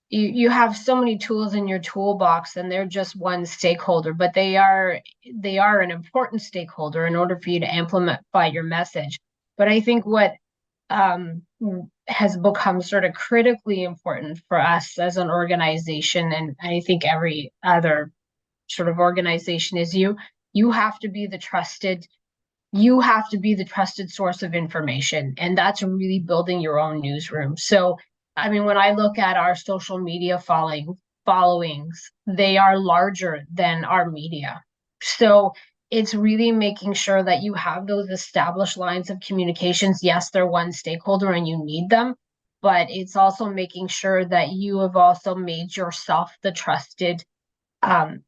you have so many tools in your toolbox, and they're just one stakeholder, but they are an important stakeholder in order for you to amplify your message. But I think what um, has become sort of critically important for us as an organization, and I think every other sort of organization, is you have to be the trusted you have to be the trusted source of information, and that's really building your own newsroom. So, I mean, when I look at our social media followings, they are larger than our media. So it's really making sure that you have those established lines of communications. Yes, they're one stakeholder and you need them, but it's also making sure that you have also made yourself the trusted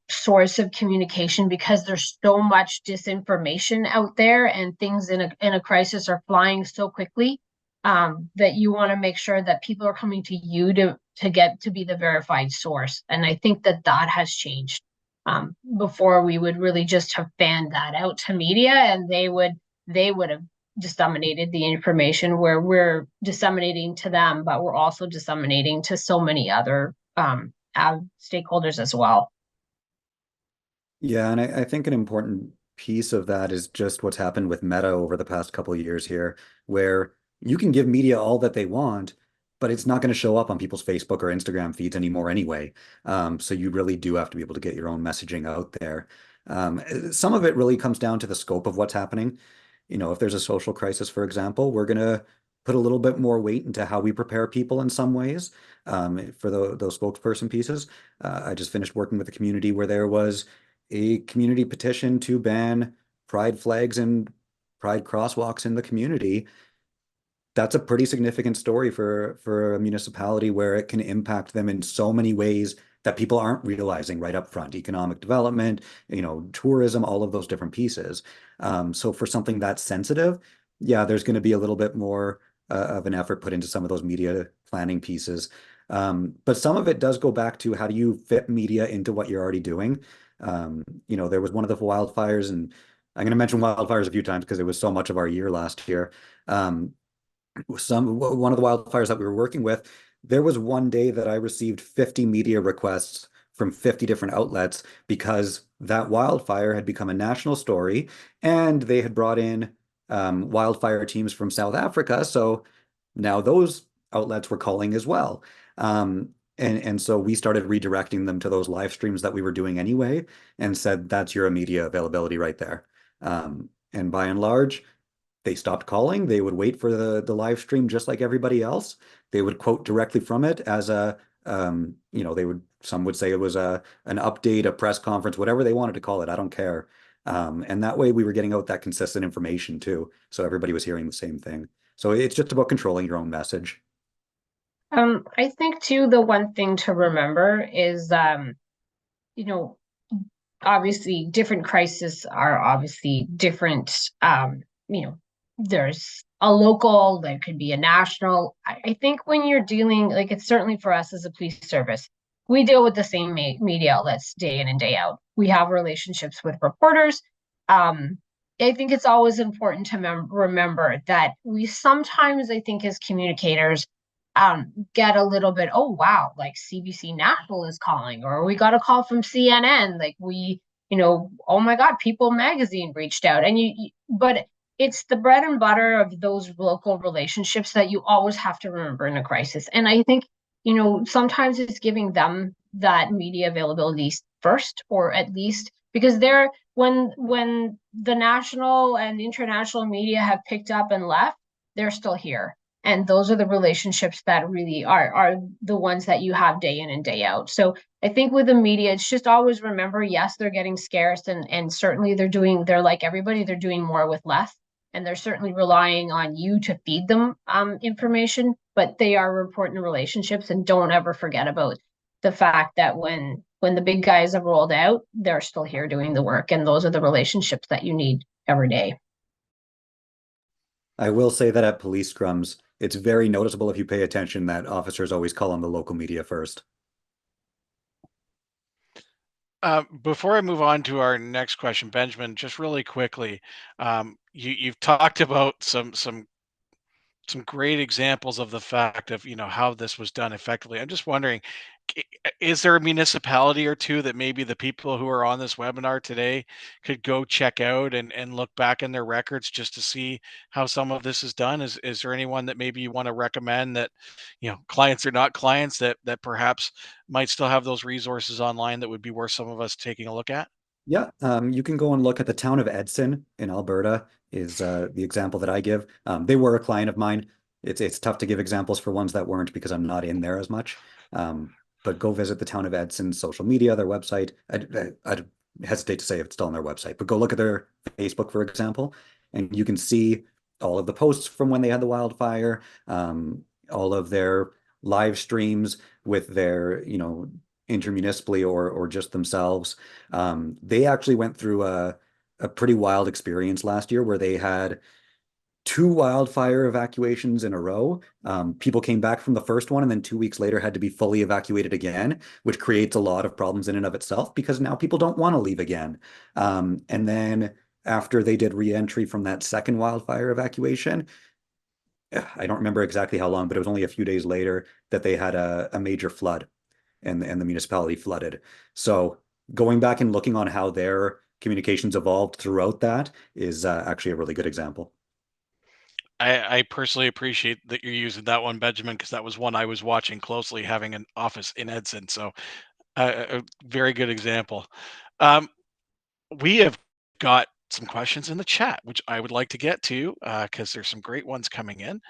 source of communication, because there's so much disinformation out there, and things in a crisis are flying so quickly that you want to make sure that people are coming to you to get to be the verified source. And I think that has changed. Before we would really just have fanned that out to media, and they would have disseminated the information where we're disseminating to them, but we're also disseminating to so many other stakeholders as well. Yeah, and I think an important piece of that is just what's happened with Meta over the past couple of years here, where you can give media all that they want, but it's not going to show up on people's Facebook or Instagram feeds anymore anyway. So you really do have to be able to get your own messaging out there. Some of it really comes down to the scope of what's happening. If there's a social crisis, for example, we're going to put a little bit more weight into how we prepare people in some ways for those spokesperson pieces. I just finished working with a community where there was a community petition to ban pride flags and pride crosswalks in the community. That's a pretty significant story for a municipality where it can impact them in so many ways that people aren't realizing right up front. Economic development, tourism, all of those different pieces. So for something that's sensitive, yeah, there's going to be a little bit more of an effort put into some of those media planning pieces. But some of it does go back to how do you fit media into what you're already doing? There was one of the wildfires, and I'm going to mention wildfires a few times because it was so much of our year last year. One of the wildfires that we were working with, there was one day that I received 50 media requests from 50 different outlets because that wildfire had become a national story and they had brought in wildfire teams from South Africa. So now those outlets were calling as well. And so we started redirecting them to those live streams that we were doing anyway and said, that's your media availability right there. And by and large, they stopped calling. They would wait for the live stream just like everybody else. They would quote directly from it as some would say it was an update, a press conference, whatever they wanted to call it. I don't care. And that way we were getting out that consistent information too. So everybody was hearing the same thing. So it's just about controlling your own message. I think too, the one thing to remember is, obviously different crises are obviously different. There's a local, there could be a national. I think when you're dealing, like it's certainly for us as a police service, we deal with the same media outlets day in and day out. We have relationships with reporters. I think it's always important to remember that we sometimes, I think, as communicators, get a little bit, oh wow, like CBC National is calling, or we got a call from CNN, like oh my God, People Magazine reached out, and but it's the bread and butter of those local relationships that you always have to remember in a crisis. And I think sometimes it's giving them that media availability first, or at least because they're when the national and international media have picked up and left, they're still here. And those are the relationships that really are the ones that you have day in and day out. So I think with the media, it's just always remember, yes, they're getting scarce, and certainly they're like everybody, they're doing more with less. And they're certainly relying on you to feed them information, but they are important relationships, and don't ever forget about the fact that when the big guys have rolled out, they're still here doing the work. And those are the relationships that you need every day. I will say that at police scrums, it's very noticeable if you pay attention that officers always call on the local media first. Before I move on to our next question, Benjamin, just really quickly, you've talked about some great examples of the fact of how this was done effectively. I'm just wondering, is there a municipality or two that maybe the people who are on this webinar today could go check out and look back in their records just to see how some of this is done? Is there anyone that maybe you want to recommend that, clients or not clients, that perhaps might still have those resources online that would be worth some of us taking a look at? Yeah, you can go and look at the town of Edson in Alberta is the example that I give. They were a client of mine. It's tough to give examples for ones that weren't because I'm not in there as much. But go visit the town of Edson's social media, their website. I'd hesitate to say if it's still on their website, but go look at their Facebook, for example, and you can see all of the posts from when they had the wildfire, all of their live streams with their, intermunicipally or just themselves. They actually went through a pretty wild experience last year where they had 2 wildfire evacuations in a row. People came back from the first one and then 2 weeks later had to be fully evacuated again, which creates a lot of problems in and of itself because now people don't want to leave again. And then after they did re-entry from that second wildfire evacuation, I don't remember exactly how long, but it was only a few days later that they had a major flood and the municipality flooded. So going back and looking on how their communications evolved throughout that is actually a really good example. I personally appreciate that you're using that one, Benjamin, because that was one I was watching closely, having an office in Edson. So a very good example. Um, we have got some questions in the chat, which I would like to get to because there's some great ones coming in.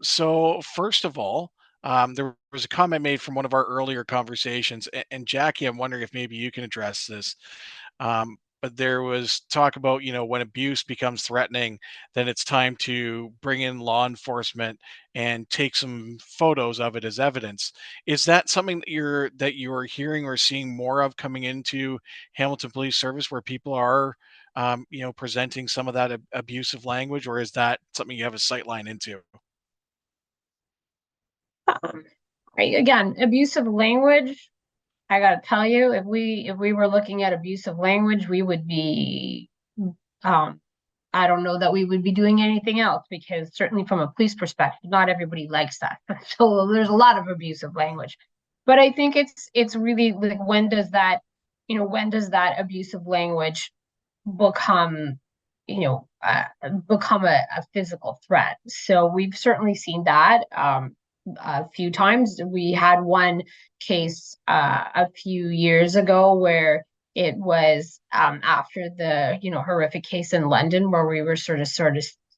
So first of all, there was a comment made from one of our earlier conversations, and Jackie, I'm wondering if maybe you can address this. But there was talk about, when abuse becomes threatening, then it's time to bring in law enforcement and take some photos of it as evidence. Is that something that you're hearing or seeing more of coming into Hamilton Police Service, where people are, presenting some of that abusive language, or is that something you have a sight line into? Again, abusive language. I gotta tell you, if we were looking at abusive language, we would be, um, I don't know that we would be doing anything else because certainly from a police perspective, not everybody likes that. So there's a lot of abusive language. But I think it's really like when does that abusive language become, become a physical threat? So we've certainly seen that a few times. We had one case a few years ago where it was after the horrific case in London where we were sort of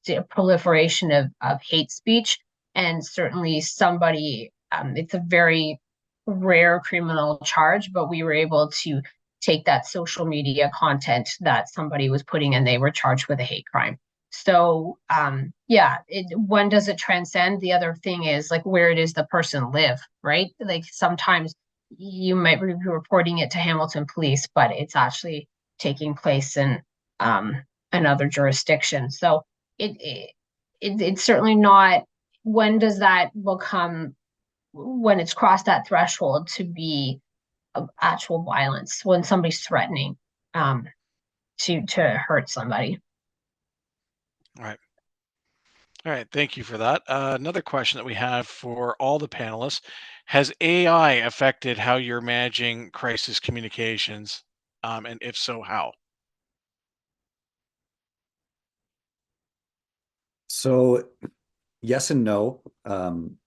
a proliferation of hate speech, and certainly somebody, it's a very rare criminal charge, but we were able to take that social media content that somebody was putting and they were charged with a hate crime. So yeah, when does it transcend? The other thing is like where it is the person live, right? Like sometimes you might be reporting it to Hamilton Police, but it's actually taking place in another jurisdiction. So it's certainly not. When does that become, when it's crossed that threshold to be of actual violence, when somebody's threatening um, to hurt somebody? All right. All right, thank you for that. Another question that we have for all the panelists: has AI affected how you're managing crisis communications? And if so, how? So yes and no. I'm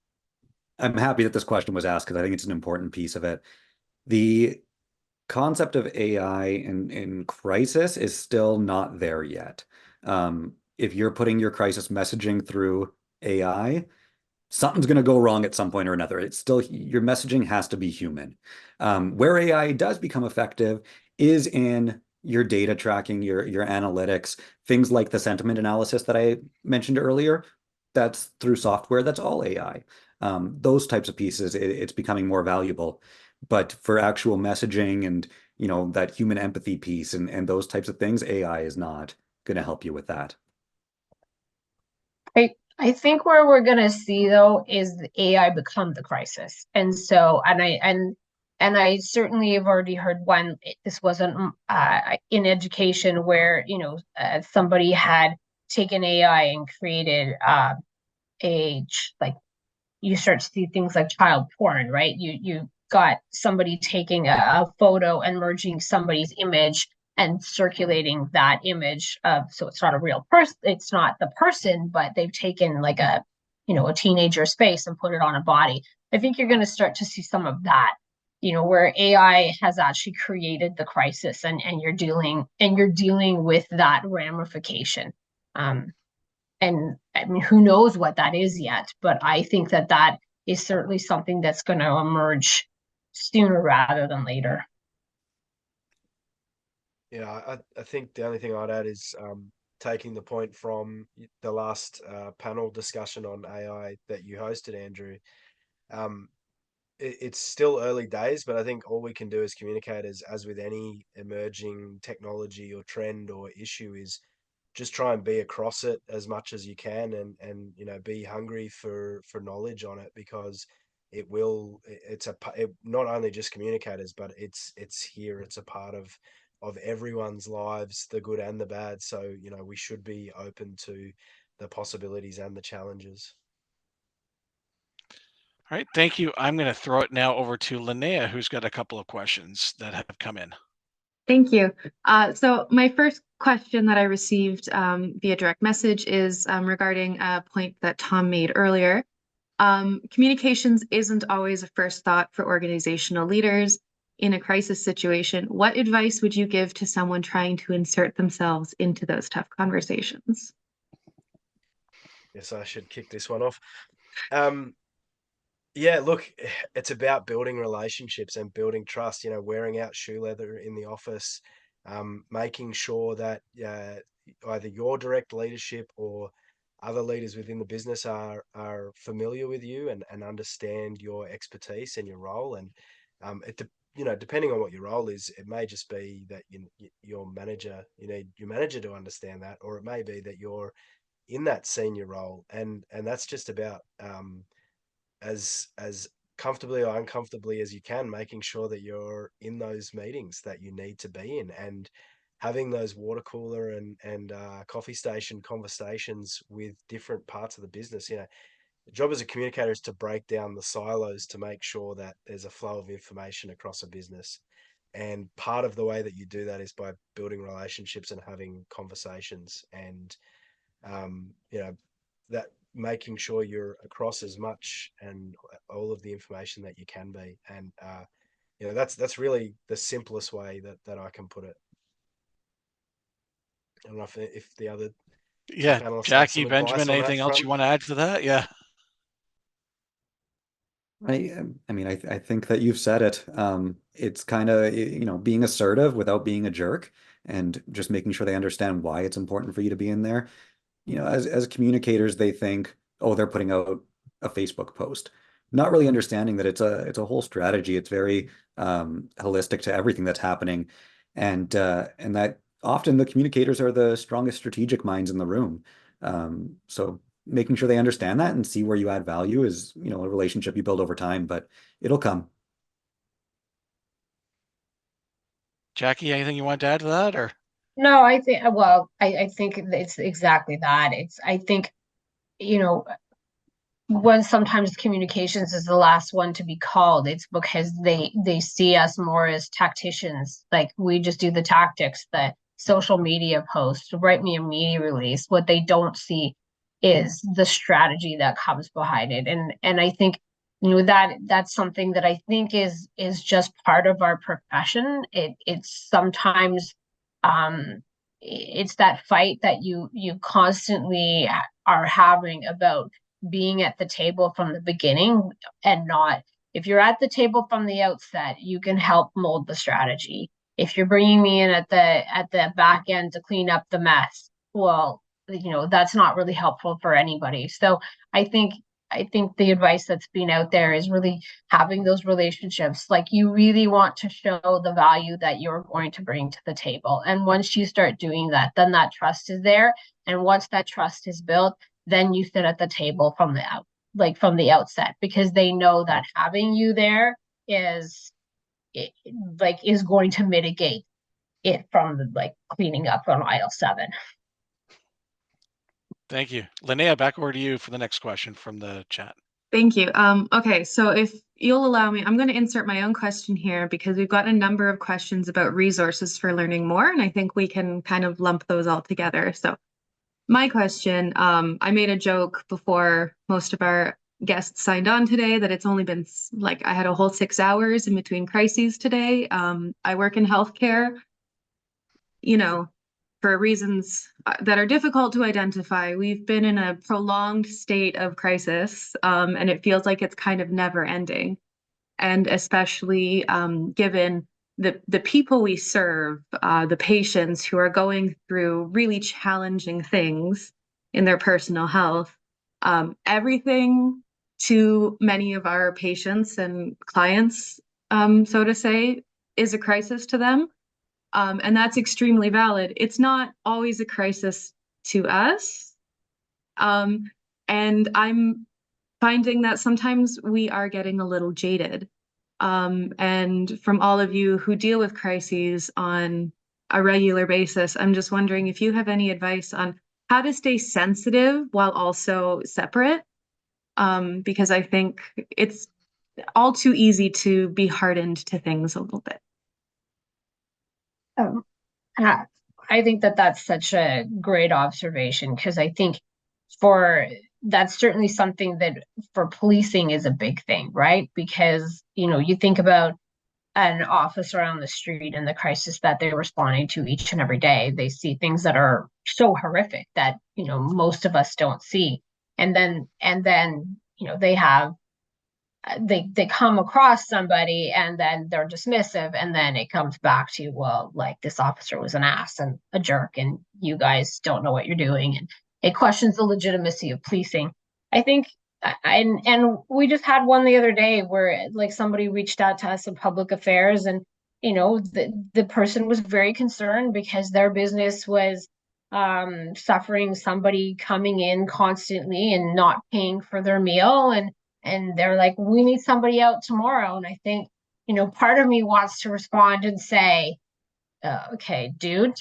happy that this question was asked because I think it's an important piece of it. The concept of AI in crisis is still not there yet. If you're putting your crisis messaging through AI, something's going to go wrong at some point or another. It's still, your messaging has to be human. Where AI does become effective is in your data tracking, your analytics, things like the sentiment analysis that I mentioned earlier. That's through software. That's all AI. Those types of pieces, it's becoming more valuable. But for actual messaging and that human empathy piece and those types of things, AI is not going to help you with that. I think where we're gonna see though is the AI become the crisis, and so and I certainly have already heard one. This wasn't in education where somebody had taken AI and created like you start to see things like child porn, right? You got somebody taking a photo and merging somebody's image and circulating that image of, so it's not a real person, it's not the person, but they've taken like a teenager's face and put it on a body. I think you're going to start to see some of that, where AI has actually created the crisis, and you're dealing with that ramification. And I mean, who knows what that is yet, but I think that is certainly something that's going to emerge sooner rather than later. Yeah, I think the only thing I'd add is taking the point from the last panel discussion on AI that you hosted, Andrew. Um, it's still early days, but I think all we can do as communicators, as with any emerging technology or trend or issue, is just try and be across it as much as you can, and be hungry for knowledge on it, because it not only just communicators, but it's here, it's a part of everyone's lives, the good and the bad. So we should be open to the possibilities and the challenges. All right, thank you. I'm going to throw it now over to Linnea, who's got a couple of questions that have come in. Thank you. So my first question that I received via direct message is regarding a point that Tom made earlier. Communications isn't always a first thought for organizational leaders in a crisis situation. What advice would you give to someone trying to insert themselves into those tough conversations? Yes, I should kick this one off. Yeah, look, it's about building relationships and building trust, wearing out shoe leather in the office, making sure that either your direct leadership or other leaders within the business are familiar with you and understand your expertise and your role. And depending on what your role is, it may just be that your manager, you need your manager to understand that, or it may be that you're in that senior role, and that's just about as comfortably or uncomfortably as you can, making sure that you're in those meetings that you need to be in, and having those water cooler and coffee station conversations with different parts of the business. The job as a communicator is to break down the silos to make sure that there's a flow of information across a business. And part of the way that you do that is by building relationships and having conversations, and that making sure you're across as much and all of the information that you can be. And that's really the simplest way that I can put it. I don't know if the other two panelists have Jackie, some advice Benjamin, on that anything else front. you want to add to that? Yeah. I mean, I think that you've said it. It's kind of, being assertive without being a jerk, and just making sure they understand why it's important for you to be in there. As communicators, they think, oh, they're putting out a Facebook post, not really understanding that it's a whole strategy. It's very holistic to everything that's happening, and that often the communicators are the strongest strategic minds in the room. So making sure they understand that and see where you add value is, a relationship you build over time, but it'll come. Jackie, anything you want to add to that, or? No, I think it's exactly that. I think, when sometimes communications is the last one to be called, it's because they see us more as tacticians. Like, we just do the tactics, the social media post, write me a media release. What they don't see is the strategy that comes behind it. And I think, that's something that I think is just part of our profession. It's sometimes it's that fight that you constantly are having about being at the table from the beginning, and not, if you're at the table from the outset, you can help mold the strategy. If you're bringing me in at the back end to clean up the mess, well, that's not really helpful for anybody. So I think the advice that's been out there is really having those relationships. Like, you really want to show the value that you're going to bring to the table, and once you start doing that, then that trust is there. And once that trust is built, then you sit at the table from the outset, because they know that having you there is going to mitigate it from cleaning up on aisle 7. Thank you. Linnea, back over to you for the next question from the chat. Thank you. Okay, so if you'll allow me, I'm going to insert my own question here, because we've got a number of questions about resources for learning more, and I think we can kind of lump those all together. So my question, I made a joke before most of our guests signed on today that it's only been I had a whole 6 hours in between crises today. I work in healthcare, for reasons that are difficult to identify. We've been in a prolonged state of crisis, and it feels like it's kind of never ending. And especially given the people we serve, the patients who are going through really challenging things in their personal health, everything to many of our patients and clients, so to say, is a crisis to them. And that's extremely valid. It's not always a crisis to us. And I'm finding that sometimes we are getting a little jaded. And from all of you who deal with crises on a regular basis, I'm just wondering if you have any advice on how to stay sensitive while also separate, because I think it's all too easy to be hardened to things a little bit. I think that that's such a great observation, because I think that's certainly something that for policing is a big thing, right? Because, you think about an officer on the street and the crisis that they're responding to each and every day. They see things that are so horrific that, most of us don't see. And then, they have they come across somebody and then they're dismissive, and then it comes back to, well, like, this officer was an ass and a jerk and you guys don't know what you're doing, and it questions the legitimacy of policing. I think and we just had one the other day where, like, somebody reached out to us in public affairs, and the person was very concerned because their business was suffering somebody coming in constantly and not paying for their meal, and they're like, we need somebody out tomorrow. And I think, part of me wants to respond and say, okay, dude,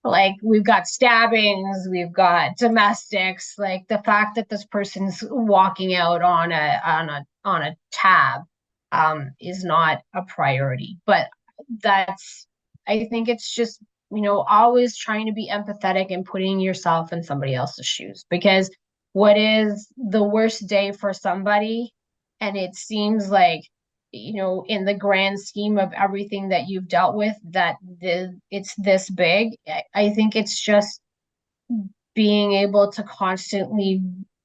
like, we've got stabbings, we've got domestics, like, the fact that this person's walking out on a tab is not a priority. But I think it's just, always trying to be empathetic and putting yourself in somebody else's shoes, because what is the worst day for somebody, and it seems like, in the grand scheme of everything that you've dealt with, that it's this big. I think it's just being able to constantly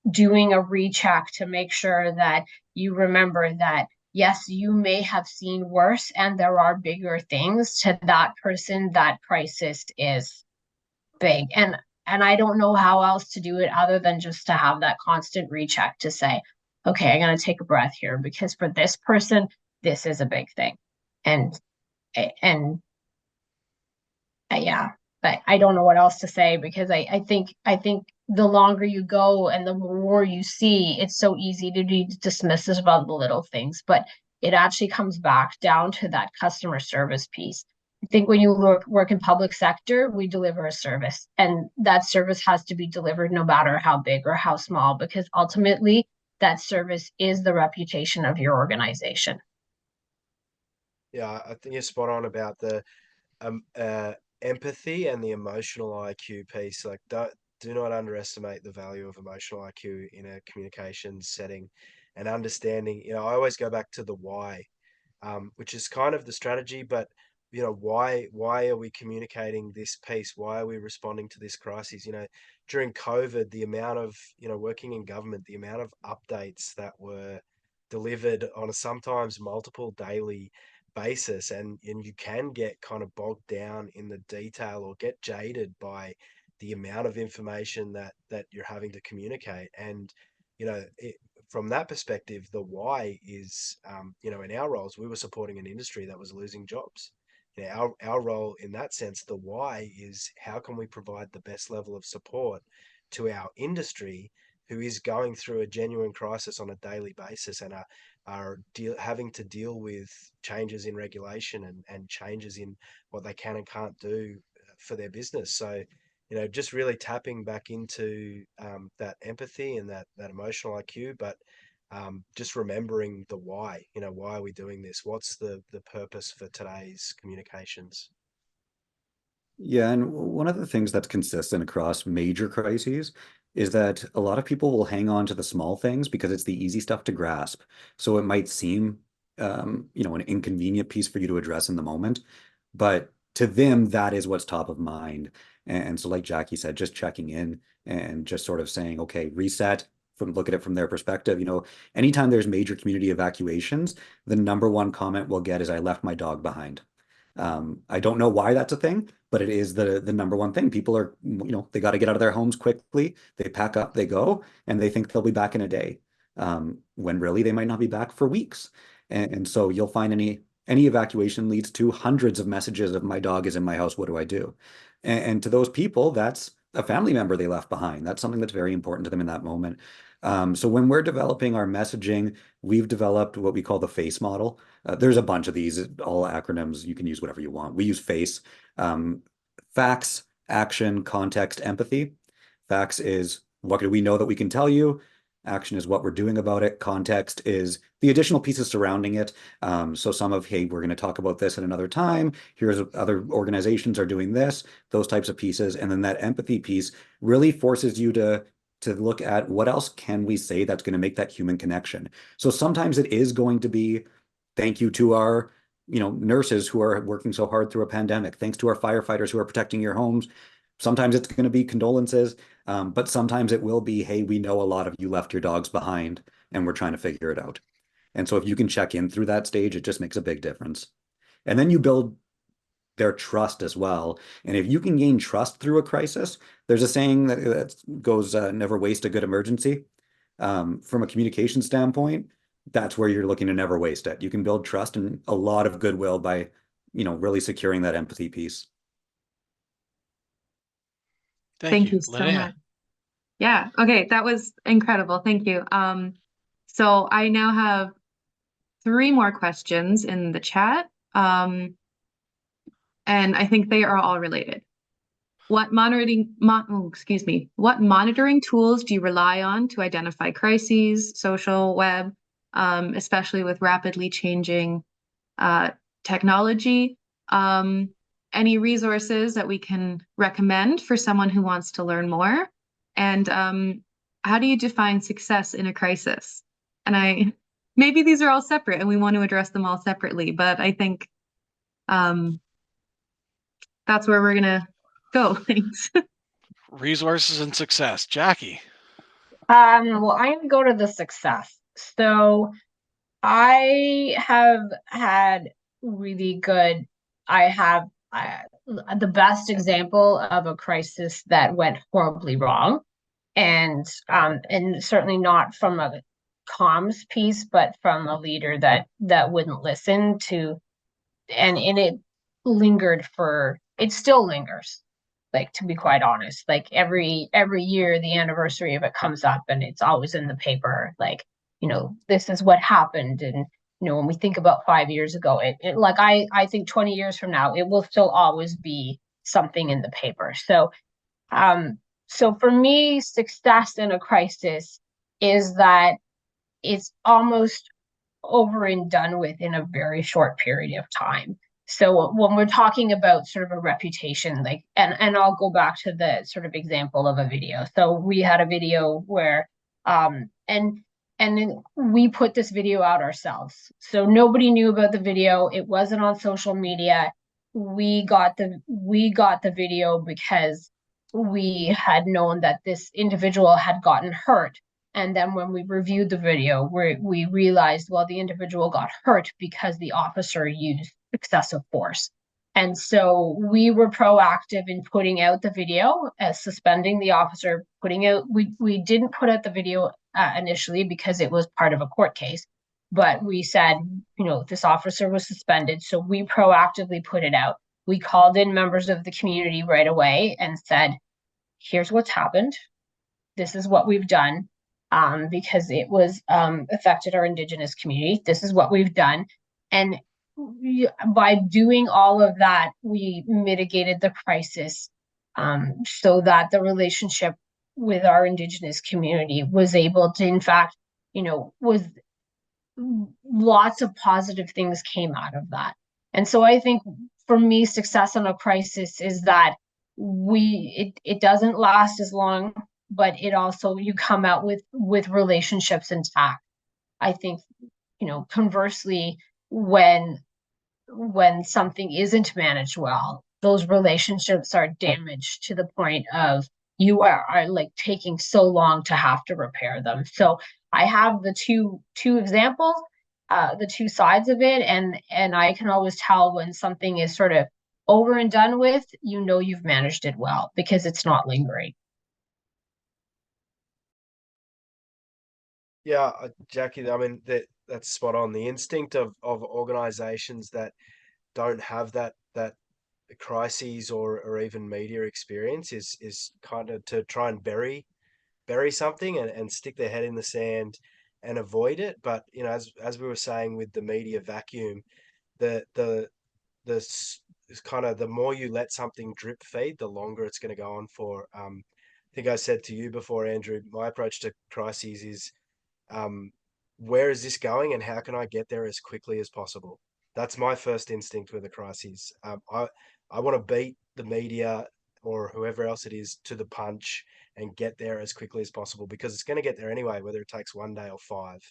doing a recheck to make sure that you remember that, yes, you may have seen worse and there are bigger things. To that person, that crisis is big. And I don't know how else to do it other than just to have that constant recheck to say, okay, I got to take a breath here, because for this person, this is a big thing. And yeah, but I don't know what else to say, because I think the longer you go and the more you see, it's so easy to be dismissive about the little things, but it actually comes back down to that customer service piece. I think when you work in public sector, we deliver a service, and that service has to be delivered no matter how big or how small, because ultimately that service is the reputation of your organization. Yeah, I think you're spot on about the empathy and the emotional IQ piece. Like, do not underestimate the value of emotional IQ in a communications setting, and understanding. I always go back to the why, which is kind of the strategy, but why are we communicating this piece? Why are we responding to this crisis? During COVID, the amount of working in government, the amount of updates that were delivered on a sometimes multiple daily basis, and you can get kind of bogged down in the detail or get jaded by the amount of information that you're having to communicate. And from that perspective, the why is, in our roles, we were supporting an industry that was losing jobs. Our role in that sense, the why is, how can we provide the best level of support to our industry, who is going through a genuine crisis on a daily basis, and are having to deal with changes in regulation and changes in what they can and can't do for their business. So, just really tapping back into that empathy and that emotional IQ, but just remembering the why. Why are we doing this? What's the purpose for today's communications? Yeah, and one of the things that's consistent across major crises is that a lot of people will hang on to the small things because it's the easy stuff to grasp. So it might seem, an inconvenient piece for you to address in the moment, but to them, that is what's top of mind. And so, like Jackie said, just checking in and just sort of saying, okay, reset, look at it from their perspective. Anytime there's major community evacuations, the number one comment we'll get is, I left my dog behind. I don't know why that's a thing, but it is the number one thing. People are, they got to get out of their homes quickly. They pack up, they go, and they think they'll be back in a day, when really they might not be back for weeks. And so you'll find any evacuation leads to hundreds of messages of, my dog is in my house, what do I do? And to those people, that's a family member they left behind. That's something that's very important to them in that moment. So when we're developing our messaging, we've developed what we call the FACE model. There's a bunch of these, all acronyms. You can use whatever you want. We use FACE. Facts, action, context, empathy. Facts is what do we know that we can tell you? Action is what we're doing about it. Context is the additional pieces surrounding it. So some of, hey, we're going to talk about this at another time. Here's other organizations are doing this, those types of pieces. And then that empathy piece really forces you to look at what else can we say that's going to make that human connection. So sometimes it is going to be thank you to our nurses who are working so hard through a pandemic. Thanks to our firefighters who are protecting your homes. Sometimes it's going to be condolences, but sometimes it will be, hey, we know a lot of you left your dogs behind and we're trying to figure it out. And so if you can check in through that stage, it just makes a big difference. And then you build their trust as well. And if you can gain trust through a crisis, there's a saying that goes, never waste a good emergency. From a communication standpoint, that's where you're looking to never waste it. You can build trust and a lot of goodwill by, really securing that empathy piece. Thank you. you so Linnea. much. Yeah. Okay. That was incredible. Thank you. So I now have 3 more questions in the chat. And I think they are all related. What monitoring tools do you rely on to identify crises, social, web, especially with rapidly changing technology? Any resources that we can recommend for someone who wants to learn more? And how do you define success in a crisis? And maybe these are all separate and we want to address them all separately, but I think that's where we're gonna go. Thanks. Resources and success. Jackie. Well, I'm gonna go to the success. So I have had really good, I have the best example of a crisis that went horribly wrong. And certainly not from a comms piece, but from a leader that wouldn't listen to, and it lingered it still lingers, like, to be quite honest. Like every year the anniversary of it comes up and it's always in the paper, like, this is what happened. And when we think about 5 years ago, it like I think 20 years from now it will still always be something in the paper. So for me, success in a crisis is that it's almost over and done with in a very short period of time. So when we're talking about sort of a reputation, like, and I'll go back to the sort of example of a video. So we had a video where, and then we put this video out ourselves. So nobody knew about the video. It wasn't on social media. We got the video because we had known that this individual had gotten hurt. And then when we reviewed the video, we realized, well, the individual got hurt because the officer used excessive force. And so we were proactive in putting out the video, suspending the officer, we didn't put out the video initially because it was part of a court case. But we said, this officer was suspended. So we proactively put it out. We called in members of the community right away and said, here's what's happened. This is what we've done. Because it was affected our Indigenous community. This is what we've done. And by doing all of that, we mitigated the crisis so that the relationship with our Indigenous community was able to, in fact, was lots of positive things came out of that. And so I think for me, success in a crisis is that it doesn't last as long, but it also, you come out with relationships intact. I think, conversely, when something isn't managed well, those relationships are damaged to the point of you are like taking so long to have to repair them. So I have the two examples, the two sides of it, and I can always tell when something is sort of over and done with, you've managed it well because it's not lingering. Yeah, Jackie, I mean that's spot on. The instinct of organizations that don't have that crises or even media experience is kind of to try and bury something and stick their head in the sand and avoid it. But as we were saying with the media vacuum, the kind of the more you let something drip feed, the longer it's going to go on for. I think I said to you before, Andrew, my approach to crises is, um, where is this going and how can I get there as quickly as possible? That's my first instinct with a crisis. I want to beat the media or whoever else it is to the punch and get there as quickly as possible, because it's going to get there anyway, whether it takes 1 day or 5.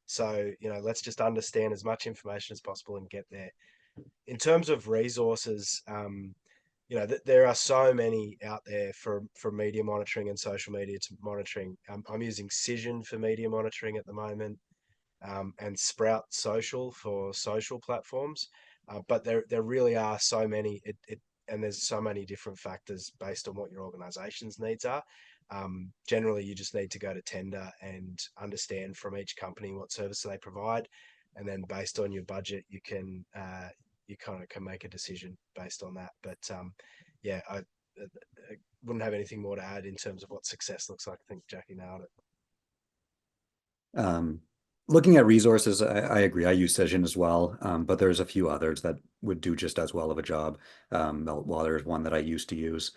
So, let's just understand as much information as possible and get there. In terms of resources, there are so many out there for media monitoring and social media monitoring. I'm using Cision for media monitoring at the moment, and Sprout Social for social platforms. But there really are so many, and there's so many different factors based on what your organization's needs are. Generally, you just need to go to tender and understand from each company what service they provide, and then based on your budget, you kind of can make a decision based on that. But yeah, I wouldn't have anything more to add in terms of what success looks like. I think Jackie nailed it. Looking at resources, I agree. I use Cision as well, but there's a few others that would do just as well of a job. Meltwater is one that I used to use.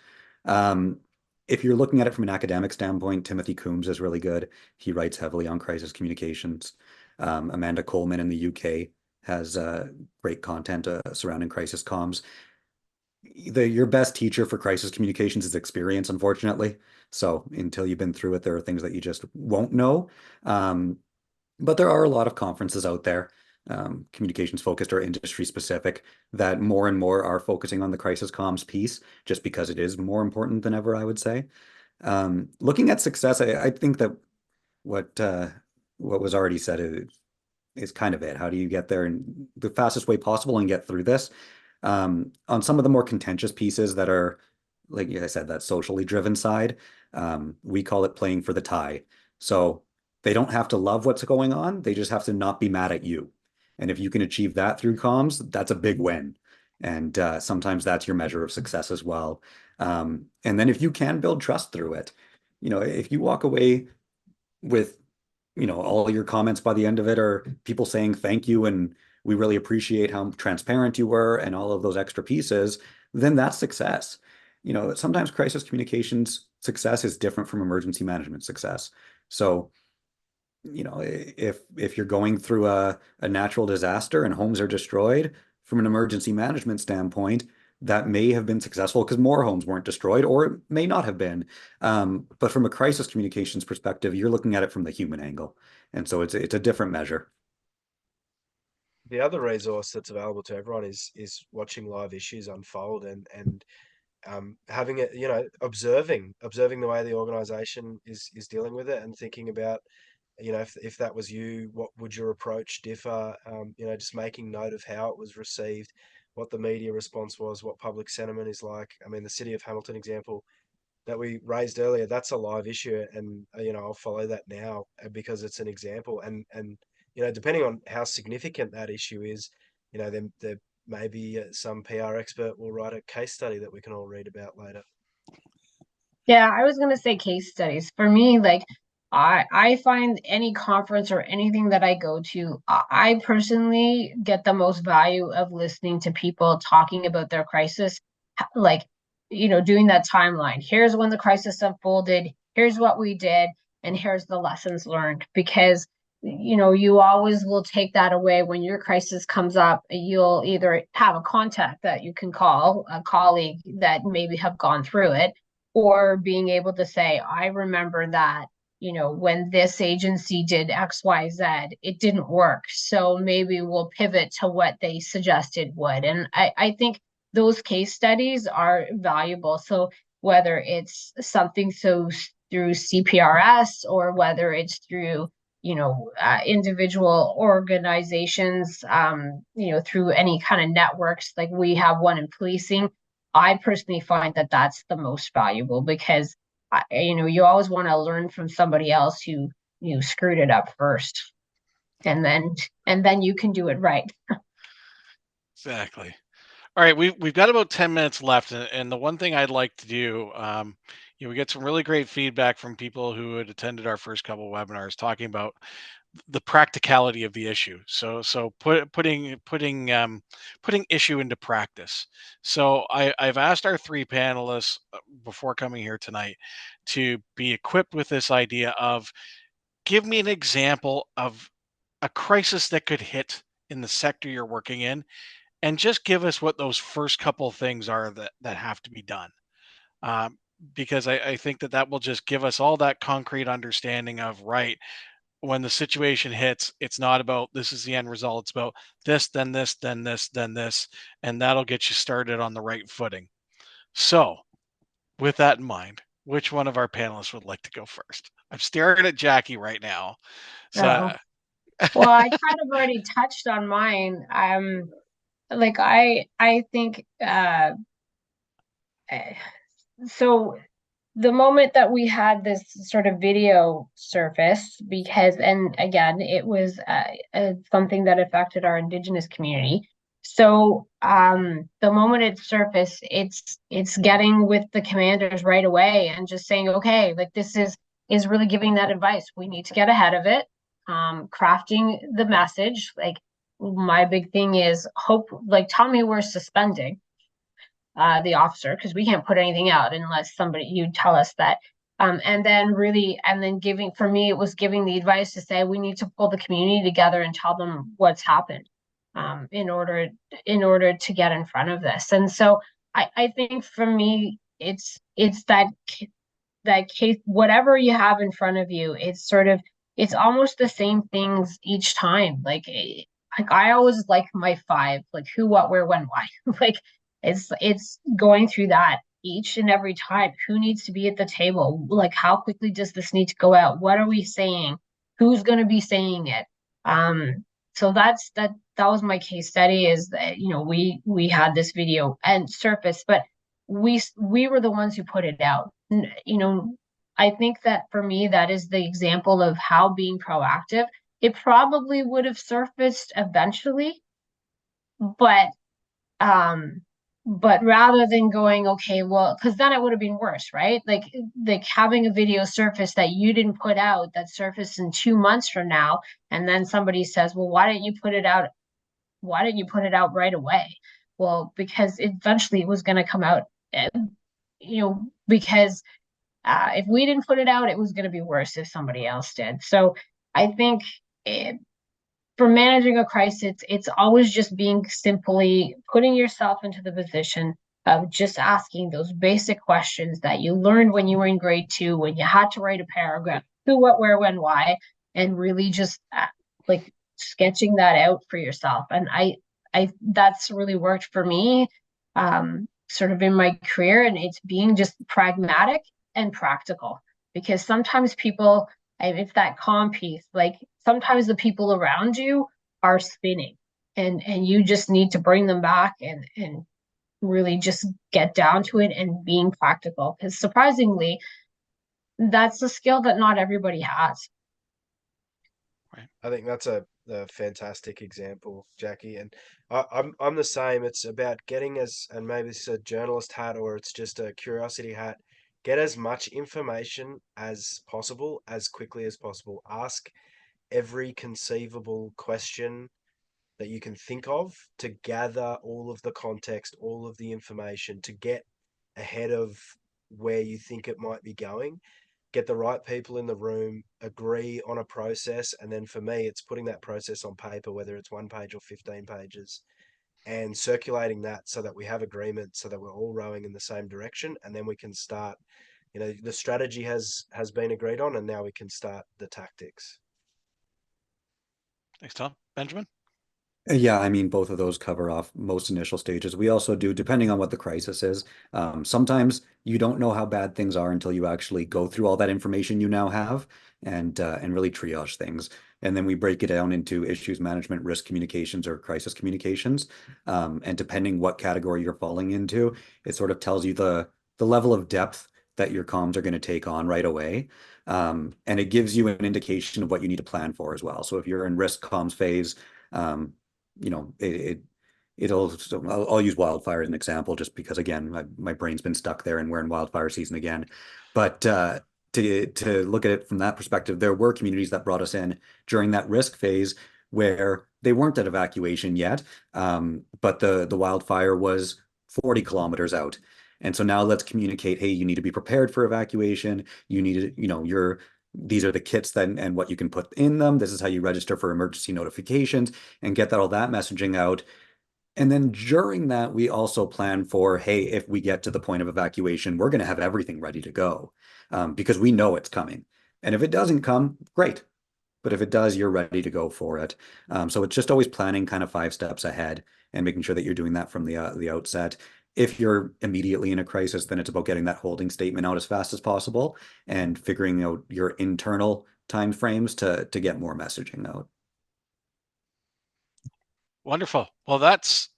If you're looking at it from an academic standpoint, Timothy Coombs is really good. He writes heavily on crisis communications. Amanda Coleman in the UK has great content surrounding crisis comms. Your best teacher for crisis communications is experience, unfortunately. So until you've been through it, there are things that you just won't know. But there are a lot of conferences out there, communications focused or industry specific, that more and more are focusing on the crisis comms piece, just because it is more important than ever, I would say. Looking at success, I think that what was already said is kind of it. How do you get there in the fastest way possible and get through this? On some of the more contentious pieces that are, like I said, that socially driven side, we call it playing for the tie. So they don't have to love what's going on. They just have to not be mad at you. And if you can achieve that through comms, that's a big win. And sometimes that's your measure of success as well. And then if you can build trust through it, if you walk away with, all your comments by the end of it are people saying thank you and we really appreciate how transparent you were and all of those extra pieces, then that's success. Sometimes crisis communications success is different from emergency management success. So, if you're going through a natural disaster and homes are destroyed, from an emergency management standpoint, that may have been successful because more homes weren't destroyed, or it may not have been. But from a crisis communications perspective, you're looking at it from the human angle. And so it's a different measure. The other resource that's available to everyone is watching live issues unfold and having it, observing the way the organization is dealing with it and thinking about, if that was you, what would your approach differ? Just making note of how it was received, what the media response was, what public sentiment is like. I mean, the City of Hamilton example that we raised earlier, that's a live issue, and I'll follow that now because it's an example, and depending on how significant that issue is, then there maybe some PR expert will write a case study that we can all read about later. Yeah, I was gonna say case studies. For me, like I find any conference or anything that I go to, I personally get the most value of listening to people talking about their crisis, like doing that timeline. Here's when the crisis unfolded, here's what we did, and here's the lessons learned. Because you always will take that away when your crisis comes up. You'll either have a contact that you can call, a colleague that maybe have gone through it, or being able to say, I remember that, when this agency did XYZ, it didn't work. So maybe we'll pivot to what they suggested would. And I think those case studies are valuable. So whether it's something through CPRS or whether it's through individual organizations, through any kind of networks, like we have one in policing, I personally find that that's the most valuable because, you always want to learn from somebody else who screwed it up first, and then you can do it right. Exactly. All right, we've got about 10 minutes left, and the one thing I'd like to do, we get some really great feedback from people who had attended our first couple webinars talking about the practicality of the issue. So putting issue into practice. So I've asked our three panelists before coming here tonight to be equipped with this idea of give me an example of a crisis that could hit in the sector you're working in, and just give us what those first couple things are that have to be done. Um, because I think that will just give us all that concrete understanding of, right, when the situation hits, it's not about this is the end result. It's about this, then this, then this, then this, and that'll get you started on the right footing. So, with that in mind, which one of our panelists would like to go first? I'm staring at Jackie right now. So, Oh. Well, I kind of already touched on mine. Like I think so the moment that we had this sort of video surface, because, and again, it was something that affected our Indigenous community. So the moment it surfaced, it's getting with the commanders right away and just saying, okay, like this is really giving that advice. We need to get ahead of it. Crafting the message. Like my big thing is hope, like tell me we're suspending the officer, because we can't put anything out unless you tell us that. And then giving, for me, it was giving the advice to say we need to pull the community together and tell them what's happened, in order to get in front of this. And so I think for me, it's that case, whatever you have in front of you, it's almost the same things each time. Like I always like my five, like who, what, where, when, why. Like it's going through that each and every time. Who needs to be at the table? Like how quickly does this need to go out? What are we saying? Who's going to be saying it? So that was my case study, is that, we had this video and surface, but we were the ones who put it out. I think that for me, that is the example of how being proactive. It probably would have surfaced eventually, but um but rather than going, okay, well, because then it would have been worse, right? Like having a video surface that you didn't put out, that surfaced in 2 months from now, and then somebody says, well, why didn't you put it out? Why didn't you put it out right away? Well, because eventually it was going to come out, because if we didn't put it out, it was going to be worse if somebody else did. So I think for managing a crisis, it's always just being simply putting yourself into the position of just asking those basic questions that you learned when you were in grade 2, when you had to write a paragraph, who, what, where, when, why, and really just like sketching that out for yourself. And I that's really worked for me, sort of in my career, and it's being just pragmatic and practical, because sometimes people, and it's that calm piece, like sometimes the people around you are spinning, and you just need to bring them back and really just get down to it and being practical, because surprisingly that's a skill that not everybody has. I think that's a fantastic example, Jackie, and I'm the same. It's about getting and maybe it's a journalist hat or it's just a curiosity hat. Get as much information as possible, as quickly as possible. Ask every conceivable question that you can think of to gather all of the context, all of the information, to get ahead of where you think it might be going. Get the right people in the room, agree on a process, and then for me, it's putting that process on paper, whether it's 1 page or 15 pages, and circulating that so that we have agreement, so that we're all rowing in the same direction, and then we can start. The strategy has been agreed on, and now we can start the tactics. Thanks, Tom. Benjamin? Yeah, I mean, both of those cover off most initial stages. We also do, depending on what the crisis is. Sometimes you don't know how bad things are until you actually go through all that information you now have and really triage things. And then we break it down into issues management, risk communications, or crisis communications. And depending what category you're falling into, it sort of tells you the level of depth that your comms are going to take on right away. And it gives you an indication of what you need to plan for as well. So if you're in risk comms phase, you know, I'll use wildfire as an example, just because again, my brain's been stuck there and we're in wildfire season again. But to look at it from that perspective, there were communities that brought us in during that risk phase where they weren't at evacuation yet, but the wildfire was 40 kilometers out. And so now let's communicate, hey, you need to be prepared for evacuation. You need to, these are the kits then and what you can put in them. This is how you register for emergency notifications and get all that messaging out. And then during that, we also plan for, hey, if we get to the point of evacuation, we're going to have everything ready to go, because we know it's coming. And if it doesn't come, great. But if it does, you're ready to go for it. So it's just always planning kind of 5 steps ahead and making sure that you're doing that from the outset. If you're immediately in a crisis, then it's about getting that holding statement out as fast as possible and figuring out your internal timeframes to get more messaging out. Wonderful. Well, that's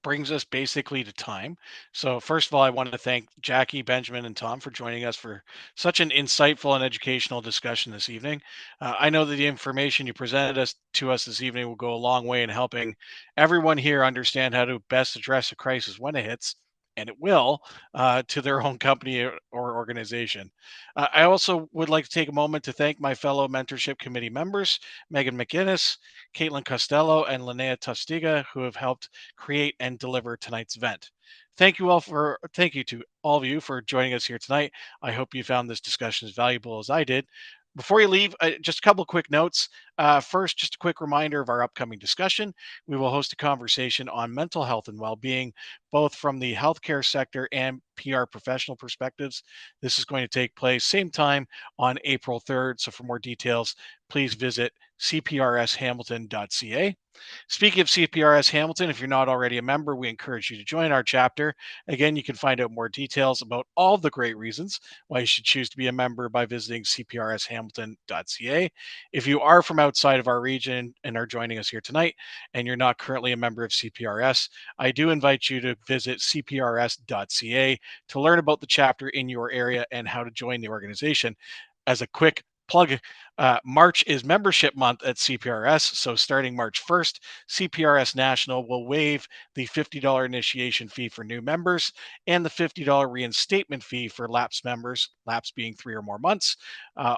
brings us basically to time. So first of all, I want to thank Jackie, Benjamin, and Tom for joining us for such an insightful and educational discussion this evening. I know that the information you presented to us this evening will go a long way in helping everyone here understand how to best address a crisis when it hits, and it will, to their own company or organization. I also would like to take a moment to thank my fellow mentorship committee members, Megan McGinnis, Caitlin Costello, and Linnea Tostiga, who have helped create and deliver tonight's event. Thank you to all of you for joining us here tonight. I hope you found this discussion as valuable as I did. Before you leave, just a couple of quick notes. First, just a quick reminder of our upcoming discussion. We will host a conversation on mental health and well-being, both from the healthcare sector and PR professional perspectives. This is going to take place same time on April 3rd. So for more details, please visit cprshamilton.ca. Speaking of CPRS Hamilton, if you're not already a member, we encourage you to join our chapter. Again, you can find out more details about all the great reasons why you should choose to be a member by visiting cprshamilton.ca. If you are from outside of our region and are joining us here tonight and you're not currently a member of CPRS, I do invite you to visit cprs.ca to learn about the chapter in your area and how to join the organization. As a quick plug, March is membership month at CPRS. So starting March 1st, CPRS National will waive the $50 initiation fee for new members and the $50 reinstatement fee for lapsed members, lapse being 3 or more months,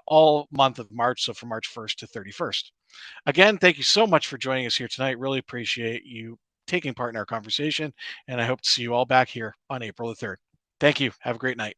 all month of March. So from March 1st to 31st. Again, thank you so much for joining us here tonight. Really appreciate you taking part in our conversation. And I hope to see you all back here on April the 3rd. Thank you. Have a great night.